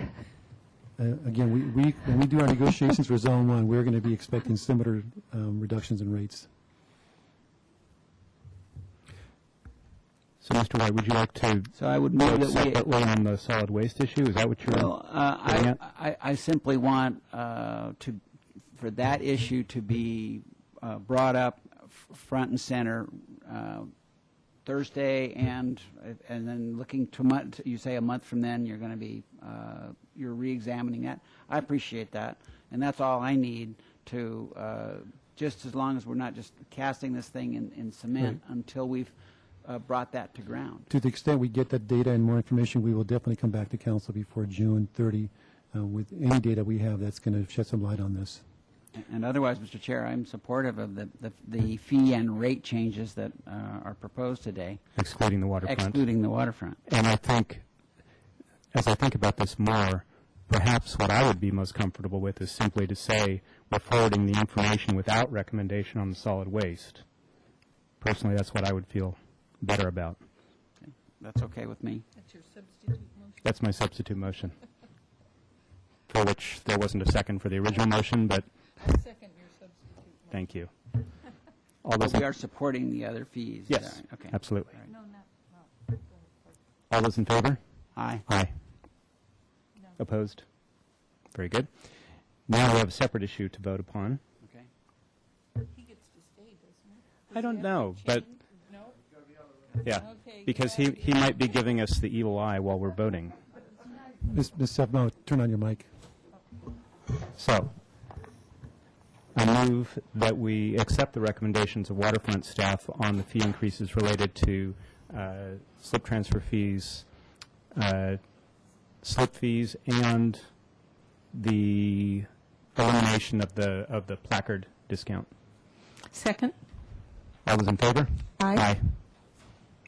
Again, when we do our negotiations for Zone 1, we're going to be expecting similar reductions in rates. So, Mr. White, would you like to So I would move vote that we. separately on the solid waste issue? Is that what you're Well, getting at? I simply want for that issue to be brought up front and center Thursday, and then looking to you say a month from then, you're going to be you're re-examining that. I appreciate that, and that's all I need to just as long as we're not just casting this thing in cement until we've brought that to ground. To the extent we get that data and more information, we will definitely come back to council before June 30 with any data we have that's going to shed some light on this. And otherwise, Mr. Chair, I'm supportive of the fee and rate changes that are proposed today, Excluding the waterfront. excluding the waterfront. And I think, as I think about this more, perhaps what I would be most comfortable with is simply to say we're forwarding the information without recommendation on the solid waste. Personally, that's what I would feel better about. Okay. That's okay with me. That's your substitute motion. That's my substitute motion, for which there wasn't a second for the original motion, but Second your substitute motion. thank you. All those But we are supporting the other fees. Yes, Okay. absolutely. No, not. All those in favor? Aye. Aye. Opposed? Very good. Now we have a separate issue to vote upon. Okay. He gets to stay, doesn't he? I don't know, but, No? yeah, Okay, because he might be giving us the evil eye while we're voting. Ms. Sefmo, turn on your mic. So, I move that we accept the recommendations of waterfront staff on the fee increases related to slip transfer fees, slip fees, and the elimination of the placard discount. Second? All those in favor? Aye.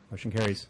Motion carries.